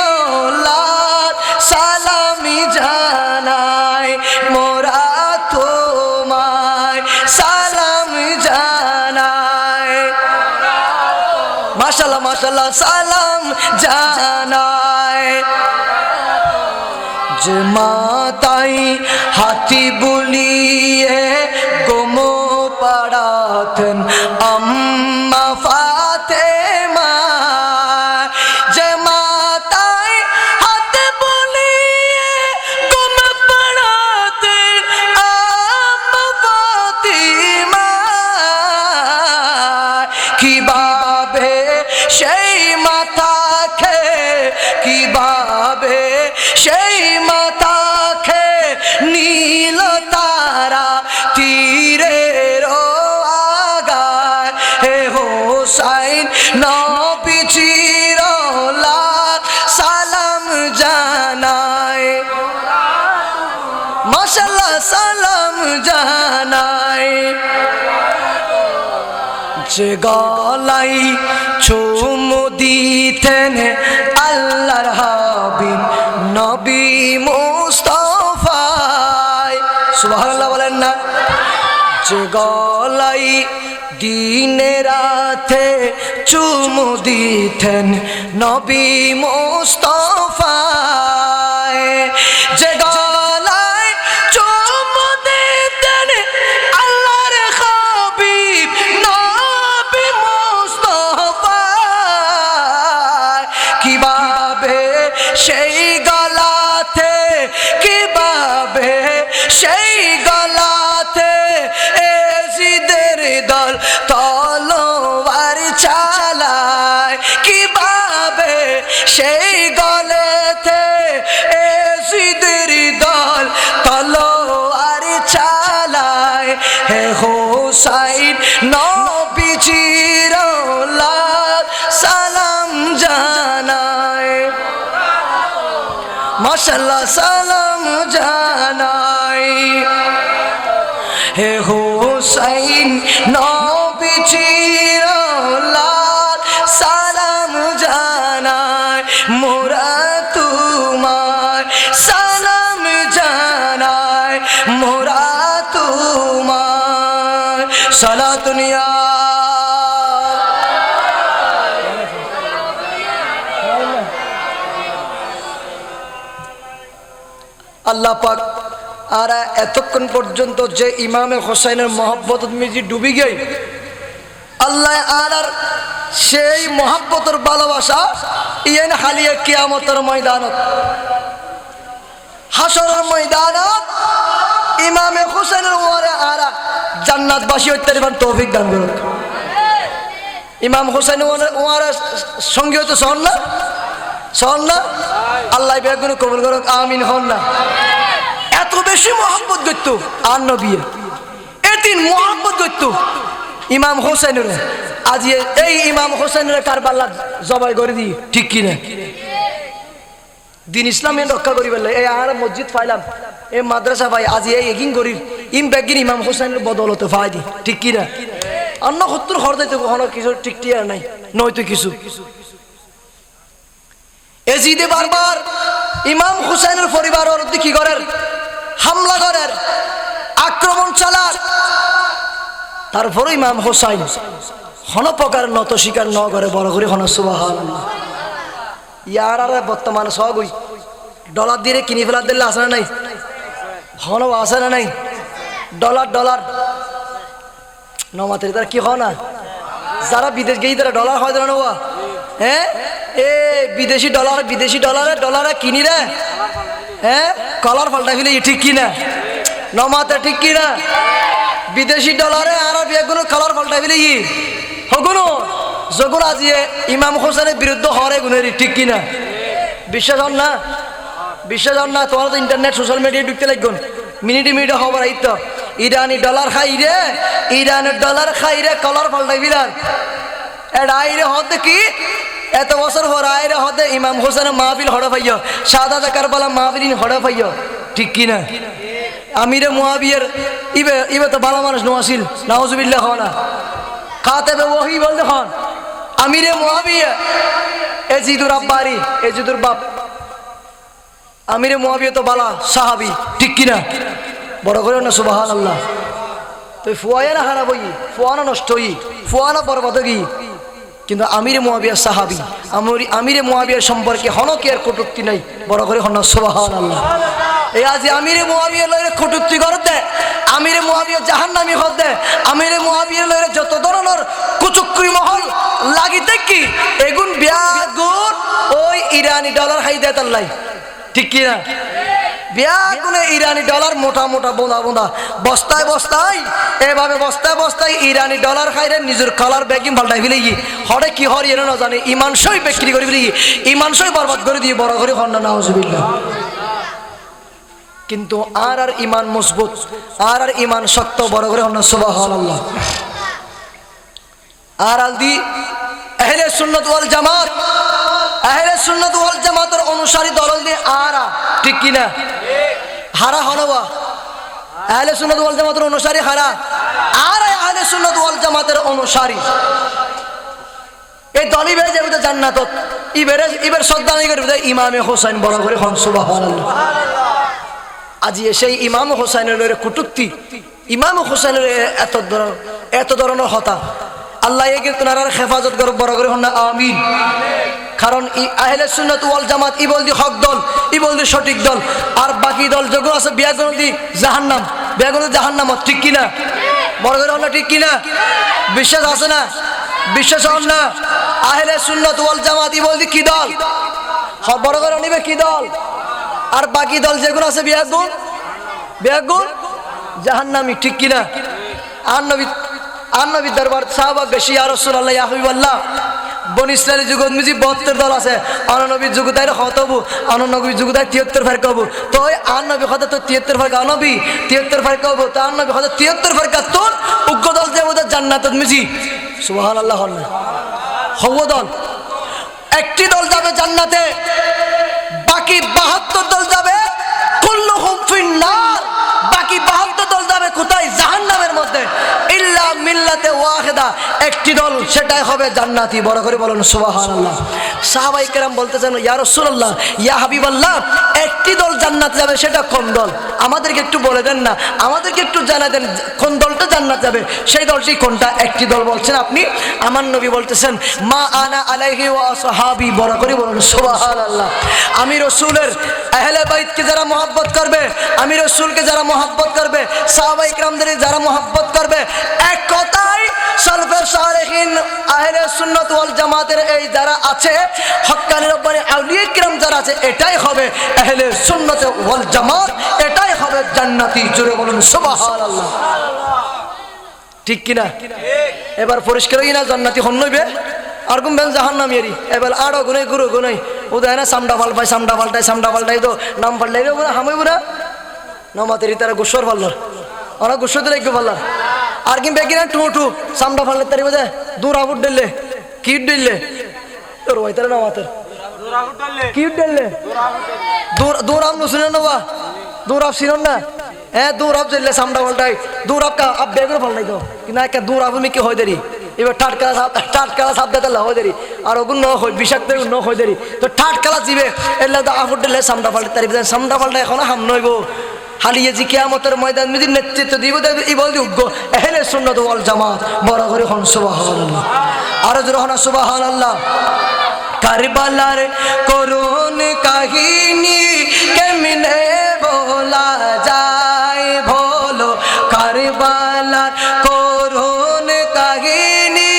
লাল সালামি জানাই, মোরা তোমায় সালাম জানাই। মাশাআল্লাহ মাশাআল্লাহ, সালাম জানাই। যে মাতাই হাতি বুলিয়ে গোম পাড়াতেন আম্মা ফাতেমা, যে মাতাই হাতে বুলিয়ে গোম পাড়াতেন আম্মা ফাতেমা, কিভাবে সেই মাতাকে, কিভাবে সেই মাতাকে নীল তারা তীরের আগায়, হে হোসাইন নবীজির লাল সালাম জানাই। মাশাআল্লাহ, সালাম জানাই। যে গলাই চুমু দিতেন আল্লাহর হাবিব নবী মুস্তাফা, সুবহানাল্লাহ বলেন না? যে গলাই দিনে রাতে চুমু দিতেন নবী মুস্তাফা, যে গলায় চুমু দিতেন আল্লাহর হাবিব নবী মুস্তাফা, কিভাবে সেই গলাতে, কিভাবে সেই গলাতে এজিদের দল তলোয়ার চালায়, কিভাবে সেই গলাতে এজিদের দল তলোয়ার চালায়, হে হোসাইন নবীজির লাল সালাম জানায়। মাশাআল্লাহ, সালাম জানাই। হে হোসাইন নবী পিছির লাল সালাম জানাই মোরা তোমায় সালাম জানাই মোরা তোমায় সালাতুনিয়া আল্লাহ পাক আর এতক্ষণ পর্যন্ত যে ইমামে হোসেনের মহব্বত মিজি ডুবি গই আল্লাহ আর সেই মহব্বতের ভালোবাসা ইয়েন হালিয়া কিয়ামতের ময়দানত হাসরের ময়দানত ইমামে হোসেনের ওয়ারে আর জান্নাতবাসী হইতে পারেন তৌফিক দান করুন ইমাম হোসেন ওয়ারে সঙ্গে হইতে শোন না আল্লাহ বেগুন কবুল করুক আমিন হন না এত বেশি মহব্বত করত আর নবী এদিন মহব্বত করত ইমাম হোসেনের আজ এই ইমাম হোসেনের কারবালা জবাই করে দিই ঠিক কিনা দিন ইসলামে রক্ষা করি বললে এই আর মসজিদ পাইলাম এই মাদ্রাসা ভাই আজ এই এগিং করি ইম ব্যাগিন ইমাম হোসেনের বদলতে পাই দি ঠিক কিনা অন্য সত্তর হর যাইতে কখনো কিছু ঠিক টিয়ার নাই নয়তো কিছু এজিদে বারবার ইমাম হুসাইনের পরিবারের কি করেন হামলা করেন আক্রমণ চালান তারপরে ইমাম হুসাইন হন প্রকার নত স্বীকার ন করে বড় করে হন সুবহানাল্লাহ ইয়ার আর বর্তমানে সবই ডলার দিয়ে কিনে ফেলার দিলে আসে না নাই হন আসে না নাই ডলার নমাতের তার কি হয় না যারা বিদেশ গিয়ে তারা ডলার হয় না নেওয়া হ্যাঁ এ বিদেশি ডলারে কিনি রে হ্যাঁ কলার পাল্টা ফেলে ঠিক কিনা নমাতে ঠিক কিনা বিদেশি ডলারে আর এগুলো কালার পাল্টা ফেলে হগুনো যখন আজ ইমাম হোসেনের বিরুদ্ধে হরে গুণের ঠিক কিনা বিশ্বাস হন না তোমার তো ইন্টারনেট সোশ্যাল মিডিয়ায় ঢুকতে লাগবেন মিনিটে খবর আইত ইরানি ডলার খাই রে ইরানের ডলার খাই রে কলার পাল্টাই বিরান এটা আইরে হতে কি এত বছর পর আইরে হতে ইমাম হোসেনের মাহফিল হড়া পাইয় সাদা কারবালা মাহফিল হড়া পাইয় ঠিক কিনা আমিরে মুয়াবিয়ার ইবে তো ভালো মানুষ নোয়াছিল নাউজুবিল্লাহ হওয়া না খাতেবে ওহি বলতে হন আমিরে মুয়াবিয়া এজিদুর আব্বারি এজিদুর বাপ আমিরে মুয়াবিয়া তো বালা সাহাবি ঠিক কিনা বড় করে না সুবহানাল্লাহ তো ফুয়ায় না হারাবো ফুয়ানা নষ্ট হই ফুয়ানা বরবাদ গি কিন্তু আমিরে মুয়াবিয়া সাহাবি আমিরে মুয়াবিয়ার সম্পর্কে হনকের কটূক্তি নাই বড় করে হন সুবহানাল্লাহ এই আজ আমিরে মুয়াবিয়া লইরে কটূক্তি করতে আমিরে মুয়াবিয়া জাহান্নামী হতে আমিরে মুয়াবিয়া লইরে যত ধরনের কুচুক্রি মহল লাগিতে কি এগুন বিয়াগুন ওই ইরানি ডলার খাই দেয় তাল্লাই ঠিক কি না বিয়াগুনে ইরানি ডলার মোটা বোঁদা বস্তায় এভাবে বস্তায় ইরানি ডলার খাইরে নিজের কালার ব্যাগিং পাল্টাই ফেলে হরে কি হর এনে না জানে ইমান সই বিক্রি করে ফেলে ইমান সই বরবাদ করে দিয়ে বড় করে হন না নাউজুবিল্লাহ কিন্তু আর ইমান মজবুত আর ইমান শক্ত বড় করে হন না সুবহানাল্লাহ আর আলদি আহলে সুন্নাত ওয়াল জামাতের অনুসারী দল দিয়ে আরা ঠিক কিনা হারা হনবা আহলে সুন্নাত ওয়াল জামাতের অনুসারী হারা আর আহলে সুন্নাত ওয়াল জামাতের অনুসারী এই দলই বেড়ে যাবে জান্নাতত ইবের শ্রদ্ধা নেই করবে ইমামে হোসেন বড় করে হন সুবহানাল্লাহ আজি সেই ইমাম হোসেনের কুটুক্তি ইমাম হোসেনের এত ধরনের হতা আল্লাহ একে তোনার হেফাজত করে বড় করে হন না আমিন কারণ আহলে সুন্নাত ওয়াল জামাত ই বলদি হক দল ই বলদি সঠিক দল আর বাকি দল যেগুলো আছে বিয়াগুনদি জাহান্নাম ঠিক কিনা বড় করে হন না ঠিক কিনা বিশ্বাস আছে না বিশ্বাস হন না আহলে সুন্নাত ওয়াল জামাত ই বলদি কি দল বড় করে নিবে কি দল আর বাকি দল যেগুলো আছে বিয়াগুন জাহান্নামী ঠিক কিনা আর নবী দরবার সাহাবা বেশি ইয়া রাসূলুল্লাহ ইয়া হাবিবাল্লাহ বনি ইসরাইল যুগত মিজি 72 দল আছে আর নবীর যুগতায় হতবু আর নবীর যুগতায় 73 ফারক হবো তো আর নবী হতে তো 73 ফারক নবী 73 ফারক হবো তো আর নবী হতে 73 ফারক তোর উগ্র দল যে ওদের জান্নাতত মিজি সুবহানাল্লাহ হওয়া দল একটি দল যাবে জান্নাতে বাকি 72 দল যাবে কুল্লুহুম ফিন্নার বাকি 72 দল যাবে কোথায় জাহান্নামের মধ্যে ইল্লা মিল্লাতে ওয়াহিদা, একটি দল, সেটাই হবে জান্নাতি। বড় করে বলুন সুবহানাল্লাহ। সাহাবায়ে কেরাম বলতেছেন, ইয়া রাসূলুল্লাহ, ইয়া হাবিবাল্লাহ, একটি দল জান্নাত যাবে, সেটা কোন দল? আমাদেরকে একটু বলে দেন না, আমাদেরকে একটু জানা দেন কোন দলটা জান্নাত যাবে, সেই দলটি কোনটা? একটি দল বলছেন আপনি। আমার নবী বলতেছেন, মা আনা আলাইহি ওয়া আসহাবি। বড় করে বলুন সুবহানাল্লাহ। আমি রাসূলের আহলে বাইতকে যারা মহব্বত করবে, আমি রাসূলকে যারা মহব্বত করবে, সাহাবায়ে কেরামদের যারা মহব্বত করবে, এক কথায় সালফে সালেহিন আহলে সুন্নাত ওয়াল জামাতের এই যারা আছে, হক্কানি রব্বানি আউলিয়া কিরাম যারা আছে, এটাই হবে আহলে সুন্নাত ওয়াল জামাত, এটাই হবে জান্নাতি। জোরে বলুন সুবহানাল্লাহ। ঠিক কিনা? এবার পরিষ্কার হই না, জান্নাতি হন নইবে আর গুম বেন জাহান্নামী এরি। এবার আড়ো গুনাই গুরু গুনাই উদয় না, সামডা পাল্টাই সামডা পাল্টাই সামডা পাল্টাই, তো নাম পাল্টাই হামাইব না নমাতেরি তারা গুসর পাল্লার, ওরা গুসর দিলে একটু পাল্লার আর কি বেগি না টু টু সামডা পাল্লে তারি বোঝে দূর আবুট দিলে কিট দিলে তোর ওই তারা নমাতের কিট দিলে দূর আপ নুসুন না, দূর আপ সিনন না, হ্যাঁ দূর আপ দিলে সামডা পাল্টাই, দূর আপ কা আপ বেগুলো পাল্টাই তো না, একটা দূর আপ মি কি হয় দেরি, এবার টাটকালা সাপ দিতে হয় দেরি, আর ওগুন ন হয় বিষাক্ত ন হয় দেরি, তো টাটকালা জিবে এলে তো আবুট দিলে সামডা পাল্টাই তারি সামডা পাল্টাই এখন হাম নইব হালিয়ে জি কিয়ামতের ময়দান মিদির নেতৃত্ব দিব ইবল দি উগ্গ আহলে সুন্নাত ওয়াল জামাত। বড় করে হন সুবহানাল্লাহ, আরো জোরে হন সুবহানাল্লাহ। কারবালার করুণ কাহিনী কেমনে বলা যায় বলো, কারবালার করুণ কাহিনী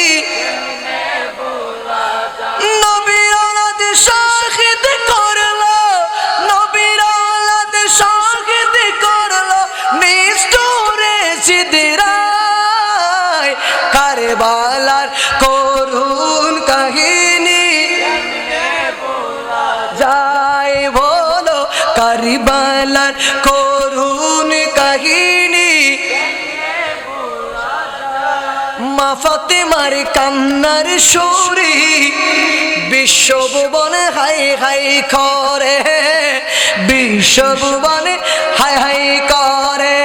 নবী আলাদ শাহিদ করলো, নবী আলাদ শাহিদ করলো নিষ্ঠুরে সিদরায়, কারবালার করুণ কাহিনী যাই বলো, কারবালার করুণ কাহিনী মা ফাতেমার কান্নার সুরি বিশ্বভুবনে হাই হাই করে, বিশ্বভুবনে হাই হাই করে,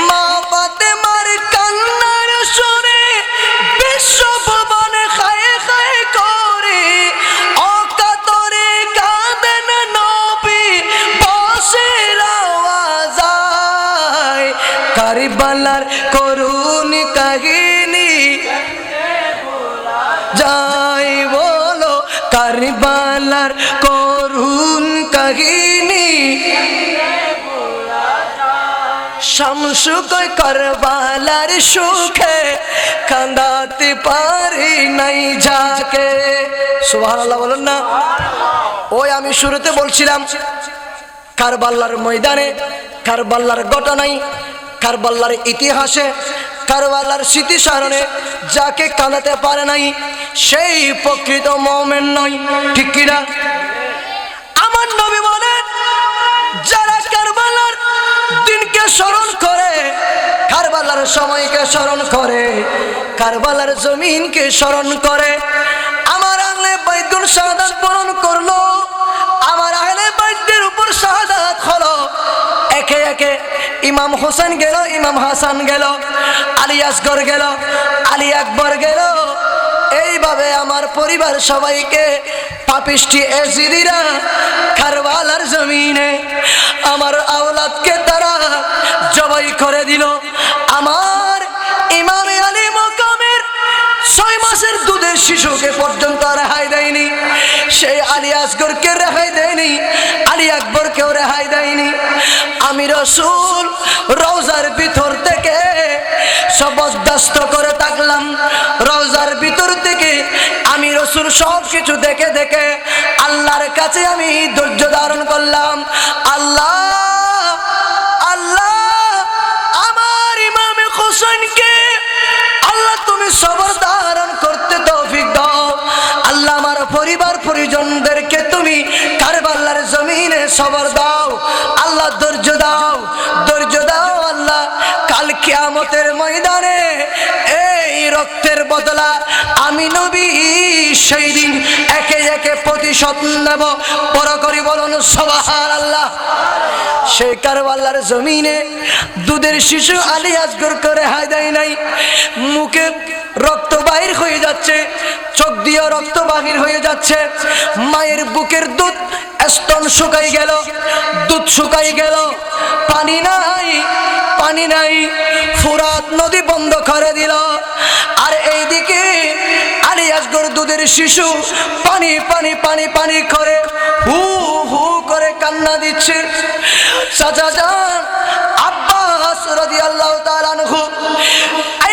মা ফাতেমার কান্নার সুরে বিশ্বভুবনে হাই হাই করে, অকাতরে কাঁদেন নবী বসে আওয়াজায়, কারবালার করুণ কাহিনী যাই বলো, কারবালার করুণ কাহিনী শামসু কয় কারবালার সুখে কাঁদাতে পারি নাই যাকে। সুবহানাল্লাহ বলেন না। ওই আমি শুরুতে বলছিলাম কারবালার ময়দানে, কারবালার ঘটনায়, কারবালার ইতিহাসে, কারবালার স্মৃতি স্মরণে যাকে কাঁদাতে পারে নাই সেই প্রকৃত মুমিন নয়। ঠিক কিনা? আমার নবী বলেন, যারা কারবালার দিনকে স্মরণ করে, কারবালার সময়কে স্মরণ করে, কারবালার জমিনকে স্মরণ করে, আমার আহলে বাইতুল শাহাদাত বরণ করলো, আমার আহলে বাইতের উপর শাহাদাত হলো। একে একে ইমাম হোসেন গেল, ইমাম হাসান গেল, আলী আসগর গেল, আলী আকবর গেল, এইভাবে আমার পরিবার সবাইকে পাপিষ্টি এজিদিরা কারবালার জমিনে আমার আওলাদকে তারা জবাই করে দিল। আমার ইমামে আলী মকামের 6 মাসের দুধের শিশুকে পর্যন্ত রেহাই দেয়নি, সেই আলী আসগরকে রেহাই দেয়নি, আলী আকবরকেও রেহাই দেয়নি। আমি রাসূল রওজার ভিতর থেকে জবরদস্ত করে থাকলাম, রওজার ভিতর থেকে আমি রাসূল সব কিছু দেখে দেখে আল্লাহর কাছে আমি ধৈর্য ধারণ করলাম। আল্লাহ আল্লাহ আমার ইমামে হোসেনকে আল্লাহ তুমি সবর ধারণ করতে তৌফিক দাও। আল্লাহ আমার পরিবার পরিজনদেরকে তুমি কারবালার জমিনে সবর দাও। আল্লাহ ধৈর্য দাও, ধৈর্য দাও আল্লাহ। কাল কিয়ামতের ময়দানে এই রক্তের বদলা আমি নবী সেই দিন একে একে প্রতিশোধ নেব। বড় করে বলুন সুবহানাল্লাহ। সেই কারবালার জমিনে দুধের শিশু আলী আসগর করে হায় দেয় নাই, মুখে রক্ত বাহির হয়ে যাচ্ছে, চোখ দিয়ে রক্ত বাহির হয়ে যাচ্ছে। মায়ের বুকের দুধ স্তন শুকাই গেল, দুধ শুকাই গেল, পানি নাই, পানি নাই। ফুরাত নদী বন্ধ করে দিল। আর এইদিকে আলী আসগর দুধের শিশু পানি পানি পানি পানি করে হু হু করে কান্না দিচ্ছে। চাচা যান আব্বাস রাদিয়াল্লাহু তাআলা আনহু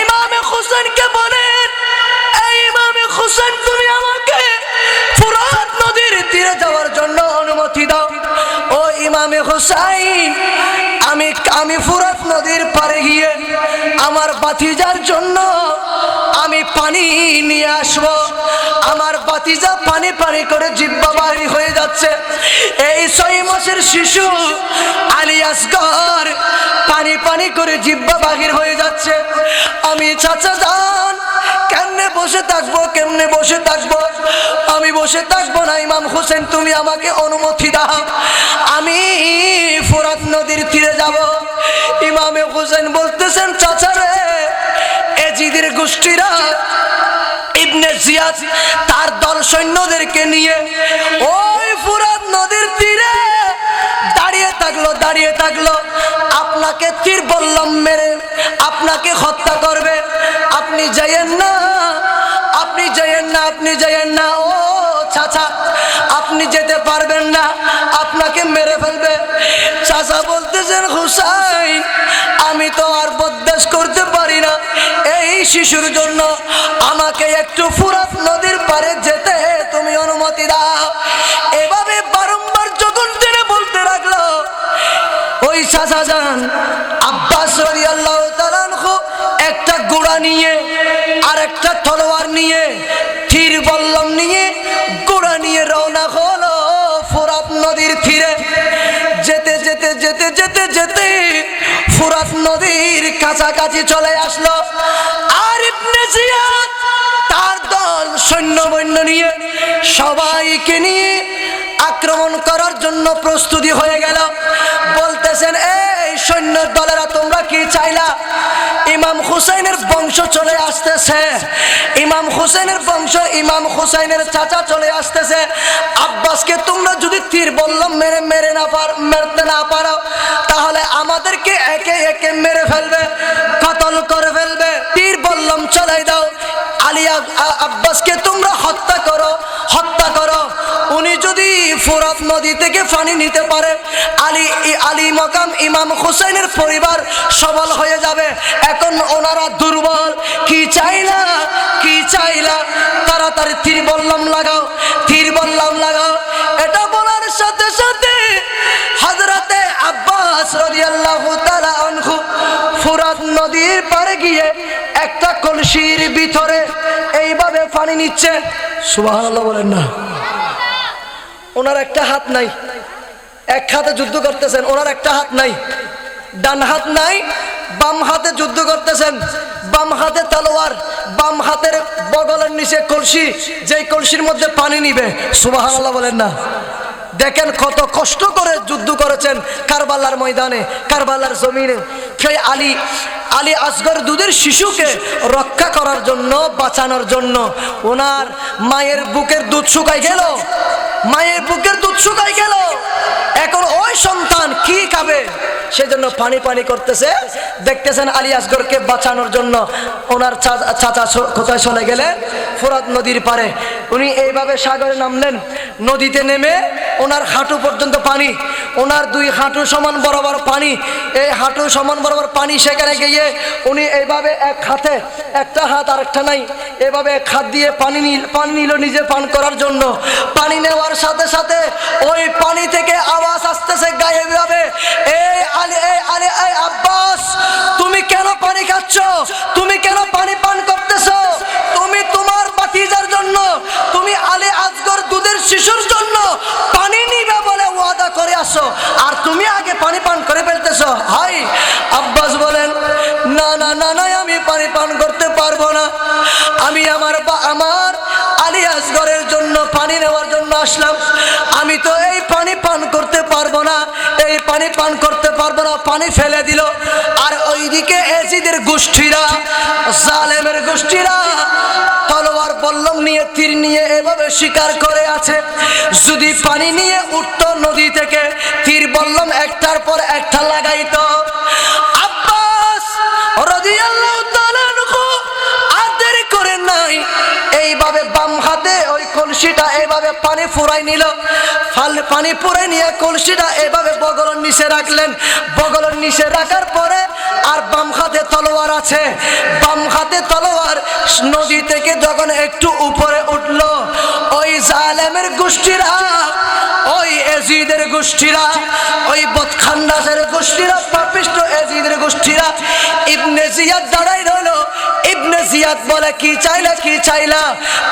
ইমামে হোসেনকে বলেন, এই ইমামে হোসেন তুমি আমাকে ফুরাত নদীর তীরে যাওয়ার জন্য অনুমতি দাও। ও ইমামে হোসেন, আমি ফুরাত নদীর পারে গিয়ে আমার ভাতিজার জন্য আমি পানি নিয়ে আসবো। আমার ভাতিজা পানি পানি করে জিহ্বা বাহির হয়ে যাচ্ছে। এই 6 মাসের শিশু আলী আসগর পানি পানি করে জিহ্বা বাহির হয়ে যাচ্ছে। আমি চাচা যান কেমনে বসে থাকবো, কেমনে বসে থাকবো? আমি বসে থাকবো না। ইমাম হোসেন তুমি আমাকে অনুমতি দাও, আমি ফুরাত নদীর তীরে যাব। ইমামে হোসেন বলতেছেন, চাচা রে, এজিদের গোষ্ঠীরা ইবনে জিয়াদ তার দল সৈন্যদেরকে নিয়ে ওই ফুরাত নদীর তীরে দাঁড়িয়ে থাকলো। আপনাকে তীর বললাম মেরে আপনাকে হত্যা করবে। আপনি যাইয়েন না, আপনি যাইয়েন না, আপনি যাইয়েন না। ও চাচা, আপনি যেতে পারবেন না, আপনাকে মেরে ফেলবে। চাচা বলতেছেন, হুসাইন আমি তো আর বরদাশ করতে পারি না, এই শিশুর জন্য আমাকে একটু ফুরাত নদীর পারে যেতে তুমি অনুমতি দাও। এভাবে বারংবার যখন তিনি বলতে লাগলো, ওই চাচা যান আব্বাস রাদিয়াল্লাহু তাআলা আনহু একটা ঘোড়া নিয়ে আর একটা তলোয়ার নিয়ে তীর বল্লম নিয়ে ঘোড়া নিয়ে রওনা হলো ফুরাত নদীর তীরে। যেতে যেতে যেতে যেতে যেতে ফুরাত নদীর কাছাকাছি চলে আসলো। আর ইবনে জিয়াদ তার দল সৈন্যবৈন্য নিয়ে সবাইকে নিয়ে আক্রমণ করার জন্য প্রস্তুতি হয়ে গেল। বলতেছেন, এই সৈন্য দলেরা তোমরা কি চাইলা? ইমাম হুসাইনের বংশ চলে আসতেছে, ইমাম হুসাইনের বংশ, ইমাম হুসাইনের চাচা চলে আসতেছে। আব্বাসকে তোমরা যদি তীর বললাম মারতে না পারো, তাহলে আমাদেরকে একে একে মেরে ফেলবে, কতল করে ফেলবে। তীর বললাম চলাই দাও, আব্বাসকে তোমরা হত্যা করো, হত্যা করো। উনি যদি ফুরাত নদী থেকে পানি নিতে পারে, আলী মকাম ইমাম হুসাইনের পরিবার সবল হয়ে যাবে। এখন ওনারা দুর্বল। কি চাইলা, কি চাইলা? তাড়াতাড়ি তীর বললাম লাগাও, তীর বললাম লাগাও। এটা বলার সাথে সাথে হযরতে আব্বাস রাদিয়াল্লাহু তাআলা আনহু ফুরাত নদীর পারে গিয়ে একটা কলসির ভিতরে এইভাবে পানি নিচ্ছে। সুবহানাল্লাহ বলেন না। ওনার একটা হাত নাই, এক হাতে যুদ্ধ করতেছেন, ওনার একটা হাত নাই, ডান হাত নাই, বাম হাতে যুদ্ধ করতেছেন, বাম হাতে তলোয়ার, বাম হাতের বগলের নিচে কলসি, যেই কলসির মধ্যে পানি নিবে। সুবহানাল্লাহ বলেন না। দেখেন কত কষ্ট করে যুদ্ধ করেছেন কারবালার ময়দানে, কারবালার জমিনে। সেই আলী আসগর দুধের শিশুকে রক্ষা করার জন্য, বাঁচানোর জন্য। ওনার মায়ের বুকের দুধ শুকাই গেল, মায়ের বুকের দুধ শুকাই গেল। এখন ওই সন্তান কি খাবে? সেজন্য পানি পানি করতেছে। দেখতেছেন আলী আসগরকে বাঁচানোর জন্য ওনার চাচা কোথায় চলে গেলেন? ফুরাত নদীর পারে। উনি এইভাবে সাগরে নামলেন। নদীতে নেমে ওনার হাঁটু পর্যন্ত পানি, ওনার 2 হাঁটু সমান বরাবর পানি। এই হাঁটু সমান বরাবর পানি, সেখানে গিয়ে উনি এইভাবে এক হাতে, একটা হাত আর একটা নাই, এভাবে এক হাত দিয়ে পানি নিল নিজে পান করার জন্য। পানি নেওয়ার সাথে সাথে ওই পানি থেকে আওয়াজ আসতেছে গায়ে ভাবে, এই আলী, এই আলী, এই আব্বাস, তুমি কেন পানি খাচ্ছ? তুমি কেন পানি পান করতেছ? তুমি তোমার ভাতিজার জন্য, তুমি আলী আসগর দুধের শিশুর জন্য পানি নিবে বলে ওয়াদা করে আসো, আর তুমি আগে পানি পান করে ফেলতেছ। হাই! আব্বাস বলেন, না না না না, আমি পানি পান করতে পারবো না। আমি আমার আলী আসগরের জন্য পানি নেওয়ার জন্য আসলাম। আমি তো এই পানি পান করতে পারবো না। এই আমি পানি পান করতে পারবো না, পানি ফেলে দিল। আর ওইদিকে এজিদের গোষ্ঠীরা, জালেমের গোষ্ঠীরা তলোয়ার বল্লম নিয়ে, তীর নিয়ে এভাবে শিকার করে আছে। যদি পানি নিয়ে উঠতো নদী থেকে, তীর বল্লম একটার পর একটা লাগাইতো। আব্বাস রাদিয়াল্লাহু তাআলা আনহু আর দেরি করে নাই, এইভাবে বাম হাতে ওই কলসিটা এইভাবে পানি ফুরাই নিল। পানি ফুরাই নিয়ে কলসিটা এইভাবে বগলের নিচে রাখলেন। বগলের নিচে রাখার পরে আর বাম হাতে তলোয়ার আছে। বাম হাতে তলোয়ার নদী থেকে যখন একটু উপরে উঠলো, ওই জালেমের গোষ্ঠীরা, ওই এজিদের গোষ্ঠীরা, ওই বদখান্দাসের গোষ্ঠীরা, পাপিষ্ট এজিদের গোষ্ঠীরা, ইবনে জিয়াদ দাঁড়াই রইল। ইবনে জিয়াদ বলে, কি চাইলা, কি চাইলা?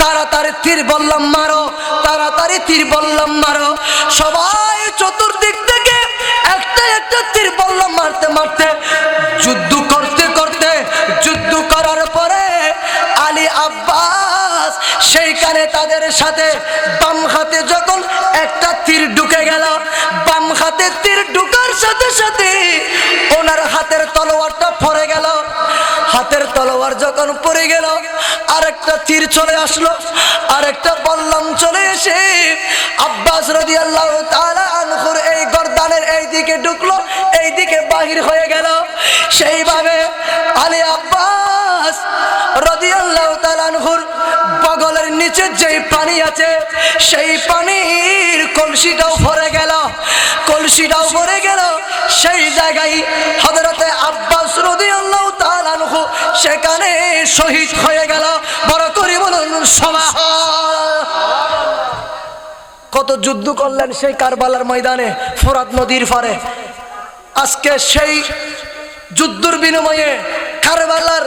তাড়াতাড়ি তীর বল্লম মারো, তাড়াতাড়ি তীর বল্লম মারো। সবাই চতুর্দিক থেকে একটা একটা তীর বল্লম মারতে মারতে, যুদ্ধ করতে করতে, যুদ্ধ করার পরে আলী আব্বাস সেইখানে তাদের সাথে বাম হাতে যখন একটা তীর ঢুকে গেল, বাম হাতে তীর ঢুকার সাথে সাথে ওনার হাতের তলোয়ারটা পড়ে গেল। হাতের তলোয়ার যখন পড়ে গেল, আরেকটা তীর চলে আসলো, আরেকটা বল্লম চলে এসে আব্বাস রাদিয়াল্লাহু তাআলা আনহুর এই গর্দানের এই দিকে ঢুকলো, এই দিকে বাহির হয়ে গেল। সেইভাবে আলী আব্বাস রাদিয়াল্লাহু তাআলা আনহুর বগলের নিচে যেই পানি আছে, সেই পানির কলসিটাও ভরে গেল, কলসিটাও ভরে গেল। সেই জায়গায় হযরতে আব্বাস রাদিয়াল্লাহু তাআলা আনহু সেখানে শহীদ হয়ে গেল। বড় করে বলুন সুবহানাল্লাহ। কত যুদ্ধ করলেন সেই কারবালার ময়দানে, ফোরাত নদীর পারে। আজকে সেই যুদ্ধের বিনিময়ে, কারবালার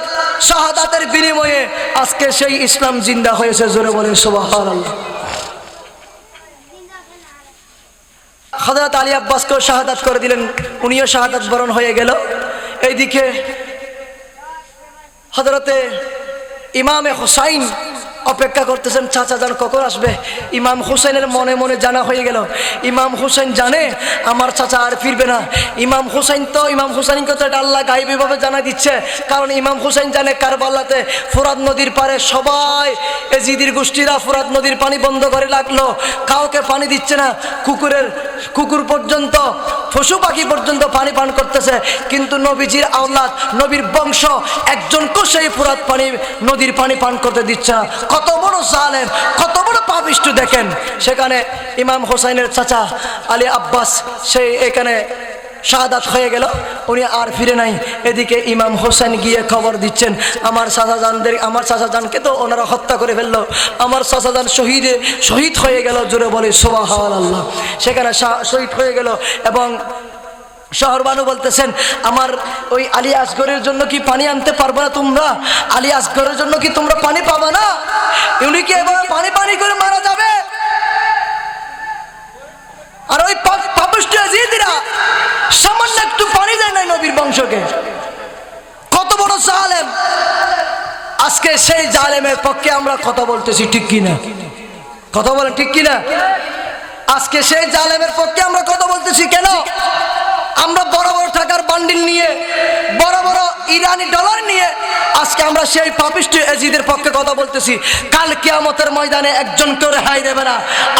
শাহাদাতের বিনিময়ে আজকে সেই ইসলাম জিন্দা হয়েছে। জোরে বলেন সুবহানাল্লাহ। হযরত আলী আব্বাসকে শাহাদাত করে দিলেন, উনিও শাহাদাত বরণ হয়ে গেল। এইদিকে হযরতে ইমামে হুসাইন অপেক্ষা করতেছেন, চাচা যান কখন আসবে। ইমাম হুসাইনের মনে মনে জানা হয়ে গেল, ইমাম হুসাইন জানে আমার চাচা আর ফিরবে না। ইমাম হুসাইনকে তো এটা আল্লাহ গায়বীভাবে জানা দিচ্ছে, কারণ ইমাম হুসাইন জানে কারবালাতে ফোরাত নদীর পারে সবাই এজিদির গোষ্ঠীরা ফোরাত নদীর পানি বন্ধ করে রাখলো, কাউকে পানি দিচ্ছে না। কুকুর পর্যন্ত, পশু পাখি পর্যন্ত পানি পান করতেছে, কিন্তু নবীজির আওলাদ, নবীর বংশ একজনকেও সেই ফোরাত পানি, নদীর পানি পান করতে দিচ্ছে না। কত বড় জালেম, কত বড় পাপিষ্ঠ দেখেন। সেখানে ইমাম হুসাইনের চাচা আলী আব্বাস সেই এখানে শাহাদাত হয়ে গেল, উনি আর ফিরে নাই। এদিকে ইমাম হুসাইন গিয়ে খবর দিচ্ছেন, আমার চাচাজানকে তো ওনারা হত্যা করে ফেললো, আমার চাচাজান শহীদ হয়ে গেল। জোরে বলে সুবহানাল্লাহ। সেখানে শহীদ হয়ে গেল। এবং শহরবানু বলতেছেন, আমার ওই আলী আসগরের জন্য কি পানি আনতে পারবো না তোমরা? আলী আসগরের জন্য কি তোমরা পানি পাবো না? উনি কি এবার পানি করে মারা যাবে? আর ওই পাপিষ্ঠ এজিদিরা সামান্য একটু পানি দেয় নাই নবীর বংশকে। কত বড় জালেম! আজকে সেই জালেমের পক্ষে আমরা কথা বলতেছি, ঠিক কিনা? কথা বলেন ঠিক কিনা? আজকে সেই জালেমের পক্ষে আমরা কথা বলতেছি কেন? আমরা বড় বড় টাকার বান্ডিল নিয়ে, বড় বড় ইরানি ডলার নিয়ে আজকে আমরা সেই পাপিষ্ঠ এজিদের পক্ষে কথা বলতেছি। কাল কিয়ামতের ময়দানে একজনকেও রেহাই দেবে না।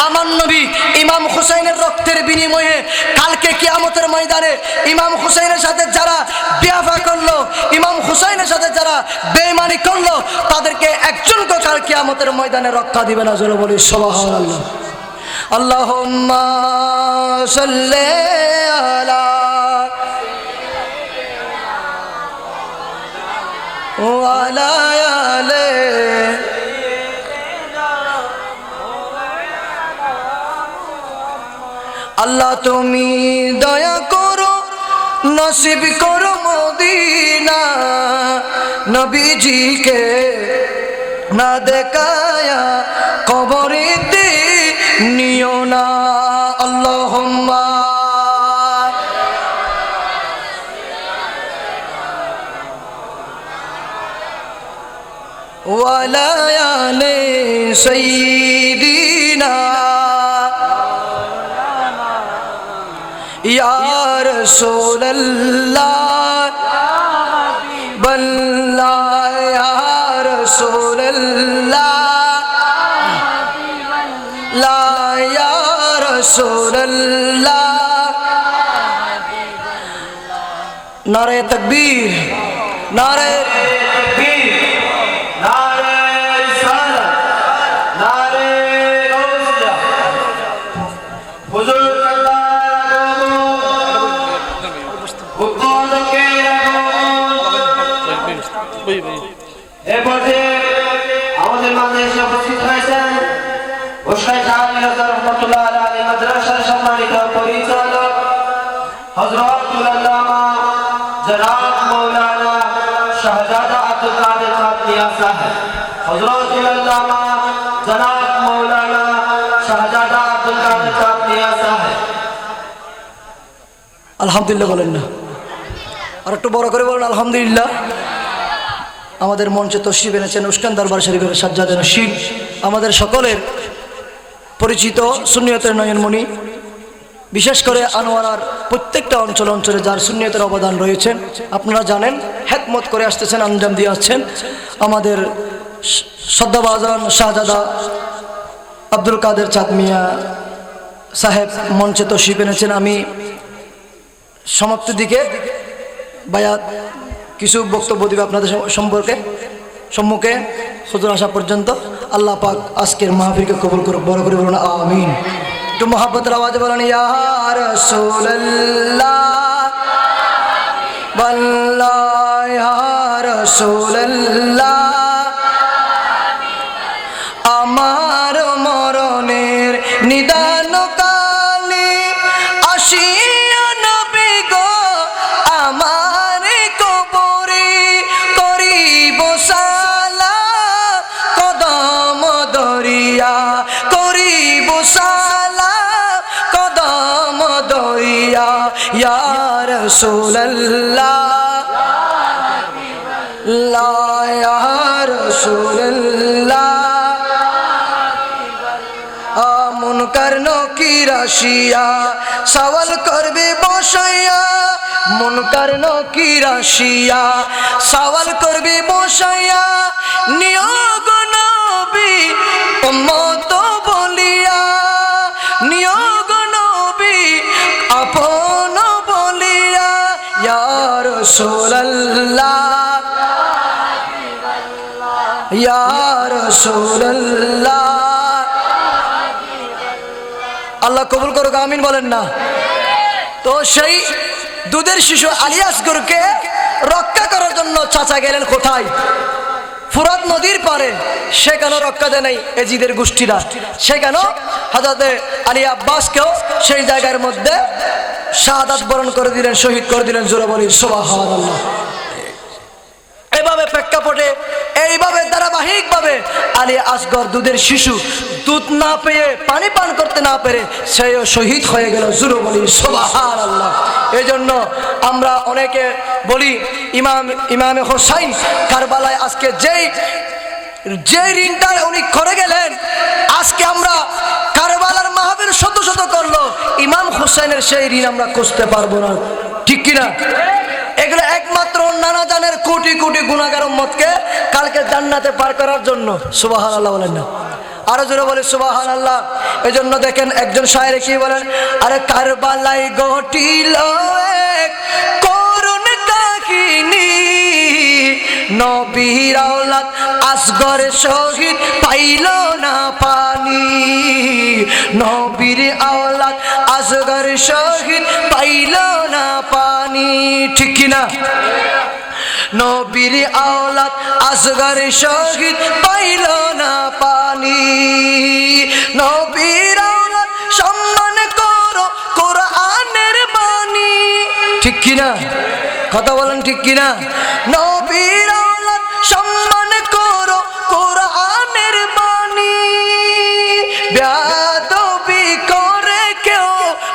আমার নবী ইমাম হুসাইনের রক্তের বিনিময়ে কালকে কিয়ামতের ময়দানে ইমাম হুসাইনের সাথে যারা বিয়াফা করলো, ইমাম হুসাইনের সাথে যারা বেঈমানি করলো, তাদেরকে একজনকে কাল কিয়ামতের ময়দানে রক্ষা দিবে না। জোরে বলি সুবহানাল্লাহ। আল্লাহুম্মা সাল্লি আলা ওয়ালা আলে আল্লাহ তুমি দয়া করো, নসিব করো মদিনা, নবীজিকে না দেখায়া কবরেতে নিও না। আল্লাহুম্মা ওয়ালা আলে সাইয়্যিদিনা ইয়া রাসূলুল্লাহ বল্লাহ ইয়া রাসূলুল্লাহ লা ইয়া রাসূলুল্লাহ নারে তাকবীর নারে তাকবীর নারে রিসালাত নারে গাউসিয়া হুজুর এরপরে আমাদের মাঝে এসে উপস্থিত হয়েছেন ওশাই শাহজালাল রহমাতুল্লাহ আলাইহি মাদ্রাসার সম্মানিত পরিচালক হযরতুল আল্লামা জনাব মাওলানা শাহজাদা আব্দুল কাদের খাতিয়া সাহেব হযরতুল আল্লামা জনাব মাওলানা শাহজাদা আব্দুল কাদের খাতিয়া সাহেব আলহামদুলিল্লাহ বলেন না আর একটু বড় করে বলেন আলহামদুলিল্লাহ। আমাদের মঞ্চে তশরিফ এনেছেন উস্কান দরবার শরীফের সাজ্জাদ নশীব আমাদের সকলের পরিচিত সুন্নিয়তের নয়নমণি, বিশেষ করে আনোয়ারার প্রত্যেকটা অঞ্চল অঞ্চলে যার সুন্নিয়তের অবদান রয়েছেন আপনারা জানেন, হেকমত করে আসতেছেন, আঞ্জাম দিয়ে আসছেন। আমাদের শ্রদ্ধাভাজন শাহজাদা আব্দুল কাদের চাঁদ মিয়া সাহেব মঞ্চে তশরিফ এনেছেন। আমি সমাপ্তির দিকে বায়াত কিছু বক্তব্য দিবে আপনাদের সম্মুখে হুজুর আসা পর্যন্ত। আল্লাহ পাক আজকের মাহফিলকে কবুল করুক, বড় করে বলুন আমিন। একটু মহাব্বতের আওয়াজে বলেন ইয়া রাসূলুল্লাহ বল্লাহ ইয়া রাসূলুল্লাহ আমার মরণের নিদান কালে আসিয়া নবী গো আমার কবরে করিব সালাম কদম দরিয়া করিব সালাম কদম দরিয়া ইয়া রাসূলুল্লাহ লা ইয়া রাসূলুল্লাহ মুনকার নকির আসিয়া সওয়াল করবে বসাইয়া মুনকার নকির আসিয়া সওয়াল করবে বসাইয়া নিয়োগ নবী উম্মত বলিয়া নিয়োগ নবী আপন বলিয়া ইয়া রাসূলুল্লাহ ইয়া রাসূলুল্লাহ। আল্লাহ কবুল করুক আমিন বলেন না। তো সেই দুধের শিশু আলী আসগরকে রক্ষা করার জন্য চাচা গেলেন কোথায়? ফুরাত নদীর পারে। সেখানে রক্ষা দেয় নাই এজিদের গোষ্ঠীরা, সেখানে হযরতে আলী আব্বাসকেও সেই জায়গার মধ্যে শাহাদাত বরণ করে দিলেন, শহীদ করে দিলেন। জোরে বলি সুবহানাল্লাহ। এইভাবে প্রেক্ষাপটে এইভাবে ধারাবাহিকভাবে আলী আসগর দুধের শিশু দুধ না পেয়ে পানি পান করতে না পেরে সেও শহীদ হয়ে গেল। জোরে বলি সুবহানাল্লাহ। এই জন্য আমরা অনেকে বলি ইমামে হোসাইন কারবালায় আজকে যে ঋণটা উনি করে গেলেন, আজকে আমরা কারবালার মাহফিল শত শত করলো, ইমাম হোসাইনের সেই ঋণ আমরা কষতে পারবো না, ঠিক কিনা? এগুলো একমাত্র নানা জানের কোটি কোটি গুনাহগার উম্মতকে কালকে জান্নাতে পার করার জন্য। সুবহানাল্লাহ বলেন না, আরো জোরে বলে সুবহানাল্লাহ। এই জন্য দেখেন একজন শায়ের কি বলেন, আরে কারবালায় ঘটিল এক করুণ কাহিনী, নবীর আওলাদ আসগর শহীদ পাইল না পানি, নবীর আওলাদ আসগর শহীদ পাইল না পানি, ঠিক কিনা? নবীর আওলাদ আসগর শহীদ পাইল না পানি, নবীর আওলাদ সম্মান করো কোরআনের বাণী, ঠিক কিনা? কথা বলেন ঠিক কিনা? নবীর আওলাদ সম্মান করো কোরআনের বাণী, বেয়াদবি করে কেউ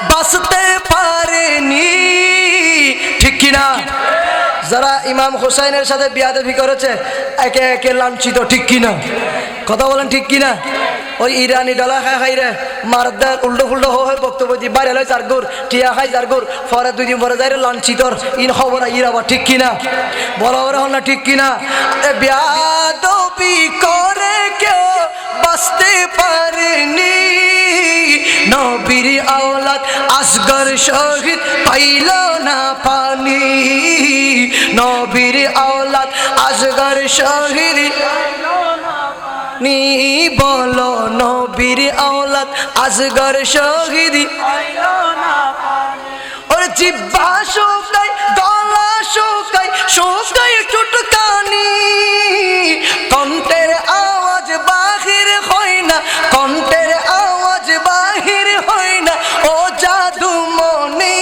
বাঁচতে পারেনি, ঠিক কিনা? যারা ইমাম হোসাইনের সাথে বেয়াদবি করেছে একে একে লাঞ্ছিত, ঠিক কিনা? কথা বলেন ঠিক কিনা? ওই ইরানি ডলা খাই খাই রে মারদার উল্টো ফুল্টো হয়ে বক্তব্য দি বাইরে লয় চার গুর টিয়া খাই চার গুর পরে 2 দিন পরে যাই রে লাঞ্চিতর ইন খবর ইরাবা ঠিক কিনা বলা ওরা হল না ঠিক কিনা বেয়াদবি করে কেউ বাঁচতে পারেনি নবীর আওলাদ আসগর শহীদ পাইল না পানি নবীর আওলাদ আসগর শহীদ নি বলো নবীর আওলাদ আসগর শহীদ ওর জিব্বা শুকাই গলা শুকাই শুকাই চুটকানি কণ্ঠের আওয়াজ বাহির হয় না কণ্ঠের আওয়াজ বাহির হয় না ও জাদু মনি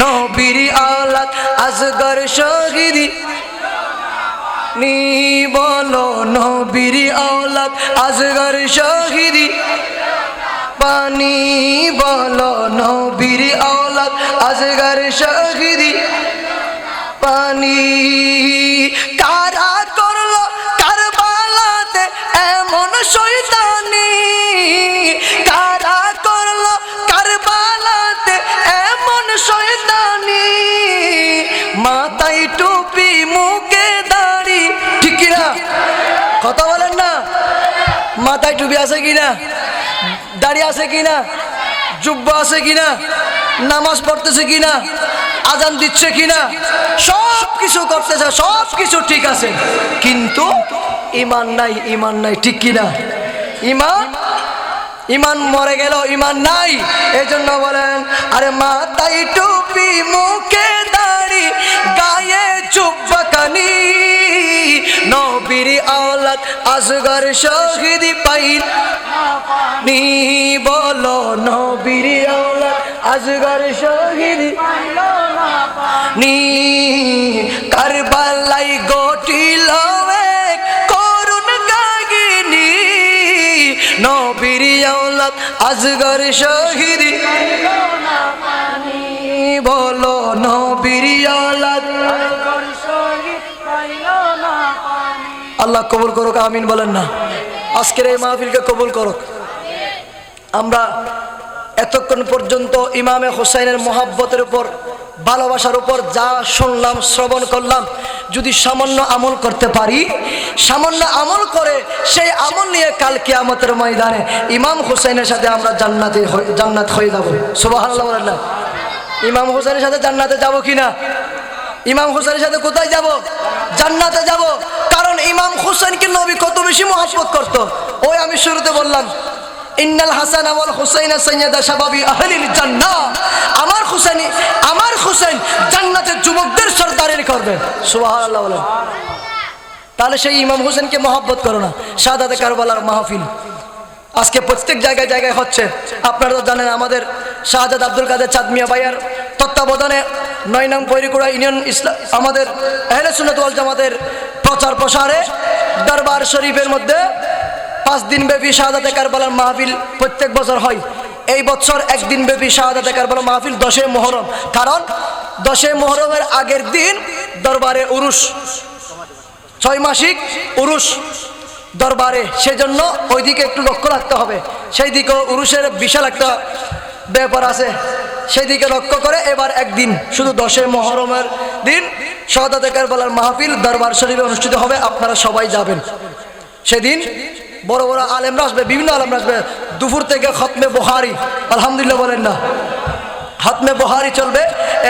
নবীর আওলাদ আসগর শহীদ নি বলো নবীর আওলাদ আসগর শহীদ পানি বলো নবীর আওলাদ আসগর শহীদ পানি কারা করলো কারবালাতে এমন শয়তানি কারা করলো কারবালাতে এমন শয়তানি মাথায় টুপি মুখে দাড়ি ঠিক কিনা কথা বলেন না মাথায় টুপি আছে কিনা দাড়ি আছে কিনা জুব্বা আছে কিনা নামাজ পড়তেছে কিনা আজান দিচ্ছে কিনা সব কিছু করতেছে সব কিছু ঠিক আছে কিন্তু ঈমান নাই ঠিক কিনা ঈমান মরে গেল ঈমান নাই এজন্য বলেন আরে মাথায় টুপি মুখে দাড়ি গায়ে জুব্বা কানি নবীর আওলাদ আসগর শহীদ পাইল নি বলো নবীর আওলাদ আসগর শহীদ নি কারবালাই গটিল এক করুণ কাহিনী নবীর আওলাদ আসগর শহীদ বলো নবীর আওলাদ আল্লাহ কবুল করুক আমিন বলেন না আজকের এই মাহফিলকে কবুল করুক আমরা এতক্ষণ পর্যন্ত ইমামে হুসাইনের মহাব্বতের উপর ভালোবাসার উপর যা শুনলাম শ্রবণ করলাম যদি সামান্য আমল করতে পারি সামান্য আমল করে সেই আমল নিয়ে কাল কিয়ামতের ময়দানে ইমাম হুসাইনের সাথে আমরা জান্নাত হয়ে যাব সুবহানাল্লাহ বলেন না ইমাম হুসাইনের সাথে জান্নাতে যাব কিনা ইমাম হুসাইনের সাথে কোথায় যাব জান্নাতে যাব কারণ ইমাম হুসাইনকে নবী কত বেশি মহব্বত করত ওই আমি শুরুতে বললাম ইন্নাল হাসান ওয়াল হুসাইন সাইয়্যিদা শাবাবি আহলিল জান্নাহ আমার হুসাইন জান্নাতের যুবকদের সরদারি করবে সুবহানাল্লাহ বলেন তাহলে সেই ইমাম হুসাইনকে মহব্বত করো না শাহাদাতে কারবালার মাহফিল আজকে প্রত্যেক জায়গায় হচ্ছে আপনারা তো জানেন আমাদের শাহজাদ আব্দুল কাদের চাঁদ মিয়া ভাইয়ার তত্ত্বাবধানে 9 নং পৈরিকুড়া ইউনিয়ন ইসলাম আমাদের আহলে সুন্নাত ওয়াল জামাতের প্রচার প্রসারে দরবার শরীফের মধ্যে 5 দিন ব্যাপী শাহাদাতে কারবালার মাহফিল প্রত্যেক বছর হয় এই বছর একদিন ব্যাপী শাহাদাতে কারবালার মাহফিল 10 মুহররম কারণ 10 মুহররমের আগের দিন দরবারে উরুস 6 মাসিক উরুস দরবারে সেজন্য ওইদিকে একটু লক্ষ্য রাখতে হবে সেই দিকে উরুসের বিশাল একটা ব্যাপার আছে সেই দিকে লক্ষ্য করে এবার একদিন শুধু 10 মুহররমের দিন শাহাদাতে কারবালার মাহফিল দরবার শরীফে অনুষ্ঠিত হবে আপনারা সবাই যাবেন সেদিন বড় বড় আলেমরা আসবে বিভিন্ন আলেমরা আসবে দুপুর থেকে খতমে বুখারী আলহামদুলিল্লাহ বলেন না খতমে বুখারী চলবে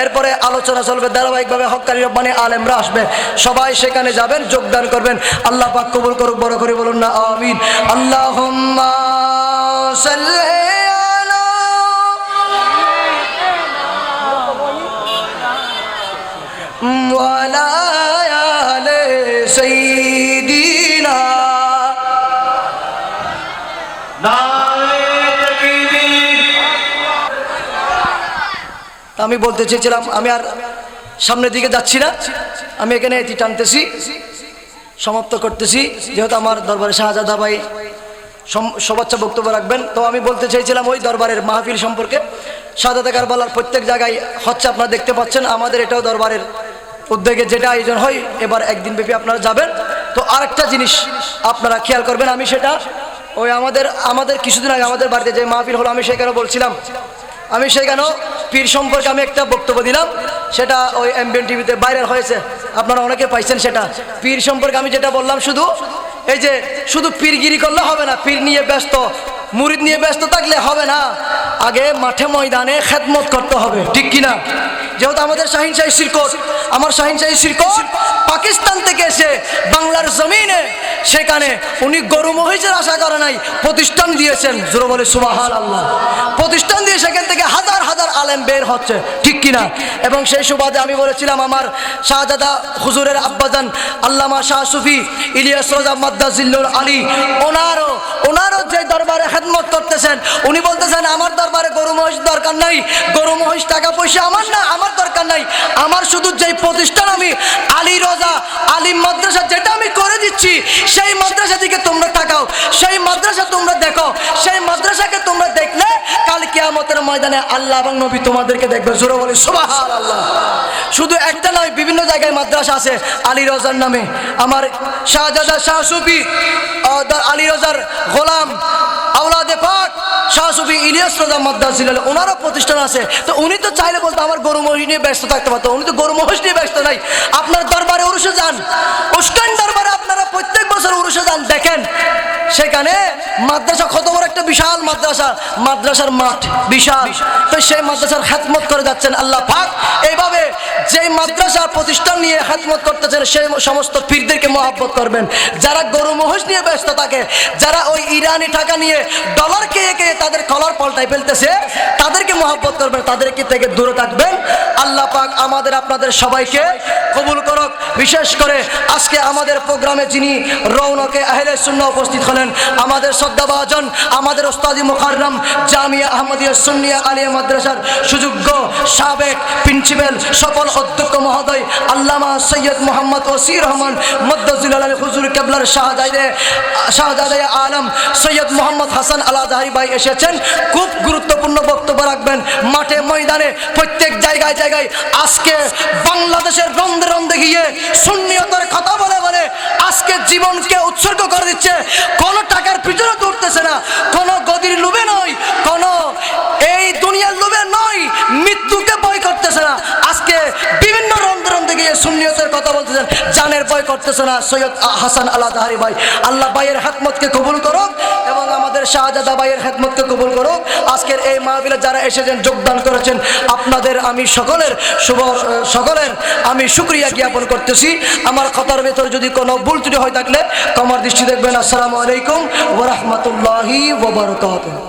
এরপরে আলোচনা চলবে ধারাবাহিকভাবে হক্কানি রব্বানি আলেমরা আসবে সবাই সেখানে যাবেন যোগদান করবেন আল্লাহ পাক কবুল করুক বড় করে বলুন না আমিন আল্লাহুম্মা সাল্লি আলা ওয়ালা আলি সাইয়্যিদিনা আমি বলতে চেয়েছিলাম আমি আর সামনের দিকে যাচ্ছি না আমি এখানে এটি টানতেছি সমাপ্ত করতেছি যেহেতু আমার দরবারে শাহজাদা ভাই সবাচ্চা বক্তব্য রাখবেন তো আমি বলতে চাইছিলাম ওই দরবারের মাহফিল সম্পর্কে শাহাদাতে কারবালার প্রত্যেক জায়গায় হচ্ছে আপনারা দেখতে পাচ্ছেন আমাদের এটাও দরবারের উদ্যোগে যেটা আয়োজন হয় এবার একদিন ব্যাপী আপনারা যাবেন তো আরেকটা জিনিস আপনারা খেয়াল করবেন আমি সেটা ওই আমাদের কিছুদিন আগে আমাদের বাড়িতে যে মাহফিল হলো, আমি সেখানে বলছিলাম, আমি সেখানেও পীর সম্পর্কে আমি একটা বক্তব্য দিলাম, সেটা ওই এমবিএন টিভিতে ভাইরাল হয়েছে, আপনারা অনেকে পাইছেন। সেটা পীর সম্পর্কে আমি যেটা বললাম, শুধু এই যে শুধু পীরগিরি করলে হবে না, পীর নিয়ে ব্যস্ত, মুরিদ নিয়ে ব্যস্ত থাকলে হবে না, আগে মাঠে ময়দানে খেদমত করতে হবে, ঠিক কিনা? যেহেতু আমাদের শাহিন শাহী শিরকত, আমার শাহিন শাহী শিরকত পাকিস্তান থেকে এসে বাংলার জমিনে, সেখানে উনি গরু মহিষের আশা করে নাই, প্রতিষ্ঠান দিয়েছেন, জোরে বলে সুবহানাল্লাহ। প্রতিষ্ঠান দিয়ে সেখান থেকে হাজার হাজার আলেম বের হচ্ছে, ঠিক কিনা? এবং সেই সুবাদে আমি বলেছিলাম, আমার শাহজাদা হুজুরের আব্বাজান আল্লামা শাহ সুফি ইলিয়াস রাজা মাদ্দাজিল্লুল আলী, ওনারও যে দরবারে খেদমত করতেছেন, উনি বলতেছেন আমার দরবারে গরু মহিষ দরকার নাই, গরু মহিষ টাকা পয়সা আমার না, আমার দরকার নাই, আমার শুধু যেই প্রতিষ্ঠান আমি আলী রোজা আলিম মাদ্রাসা যেটা আমি করে দিচ্ছি, সেই মাদ্রাসা দিকে তোমরা তাকাও, সেই মাদ্রাসা তোমরা দেখো, সেই মাদ্রাসাকে তোমরা দেখলে কাল কিয়ামতের ময়দানে আল্লাহ এবং নবী তোমাদেরকে দেখবে, জোরে বলে সুবহানাল্লাহ। শুধু একটা নয়, বিভিন্ন জায়গায় মাদ্রাসা আছে আলী রোজার নামে। আমার শাহজাদা শাহ সুফি আলী রোজার গোলাম আওলাদে পাক শাহ সুফি ইলিয়াস রাজা মাদ্দাজিল্লাহ, ওনারও প্রতিষ্ঠান আছে। তো উনি তো চাইলে বলতো আমার গরু মহিষ নিয়ে ব্যস্ত থাকতে পারতো, উনি তো গরু মহিষ নিয়ে ব্যস্ত নাই। আপনার দরবারে উরুসে যান, উস্কান দরবারে আপনারা প্রত্যেক বছর উরুসে যান, দেখেন সেখানে মাদ্রাসা কত বড় একটা বিশাল মাদ্রাসার মাঠ বিশাল, তো সেই মাদ্রাসার খেদমত করে যাচ্ছেন আল্লাহ পাক। এইভাবে যেই মাদ্রাসা প্রতিষ্ঠান নিয়ে খেদমত করতেছেন, সেই সমস্ত পীরদেরকে মহব্বত করবেন। যারা গরু মহিষ নিয়ে ব্যস্ত থাকে, যারা ওই ইরানি টাকা নিয়ে ডলার খেয়ে খেয়ে তাদের কলার পাল্টাই ফেলতেছে, তাদেরকে মহব্বত করবেন, তাদেরকে থেকে দূরে থাকবেন। আল্লাহ পাক আমাদের আপনাদের সবাইকে কবুল করুক। বিশেষ করে আজকে আমাদের প্রোগ্রামে যিনি রৌনকে আহলে সুন্নাহ উপস্থিত হলেন, আমাদের শ্রদ্ধাভাজন, আমাদের ওস্তাদি মুকাররম জামিয়া আহমদিয়া সুন্নিয়া আলিয়া মাদ্রাসার সুযোগ্য সাবেক প্রিন্সিপাল সফল অধ্যক্ষ মহোদয় আল্লামা সৈয়দ মোহাম্মদ ওসি রহমান মদ্দাজিল্লাহ আলী হুজুর কেবলার শাহজাদে আলম সৈয়দ মোহাম্মদ হাসান আলাদাহারি ভাই এসেছেন। খুব গুরুত্বপূর্ণ বক্তব্য রাখবেন মাঠে ময়দানে, প্রত্যেক জায়গায় জায়গায়। আজকে বাংলাদেশের রন্ধে রন্ধে গিয়ে সুন্নিয়তের কথা বলে বলে আজকে জীবনকে উৎসর্গ করে দিচ্ছে। কোনো টাকার পিছনে দৌড়তেছে না, কোনো গদির লোভে নয়, কোনো এই দুনিয়ার লোভে নয়, মৃত্যুকে ভয় করতেছে না। আজকে বিভিন্ন রন্ধে রন্ধে গিয়ে সুন্নিয়তের কথা বলতেছেন, জানের ভয় করতেছে না। সৈয়দ হাসান আলাদাহারি ভাই, আল্লাহ ভাইয়ের খেদমতকে কবুল করুক এবং আমাদের শাহজাদা ভাইয়ের খেদমতকে কবুল করুক। আজকের এই মাহফিলে যারা এসেছেন, যোগদান করেছেন, আপনাদের আমি সকলের আমি শুকরিয়া জ্ঞাপন করতেছি। আমার কথার ভেতর যদি কোনো ভুল ত্রুটি হয়ে থাকলে ক্ষমার দৃষ্টি দেখবেন। আসসালামু আলাইকুম ওয়া রাহমাতুল্লাহি ওয়া বারাকাতুহু।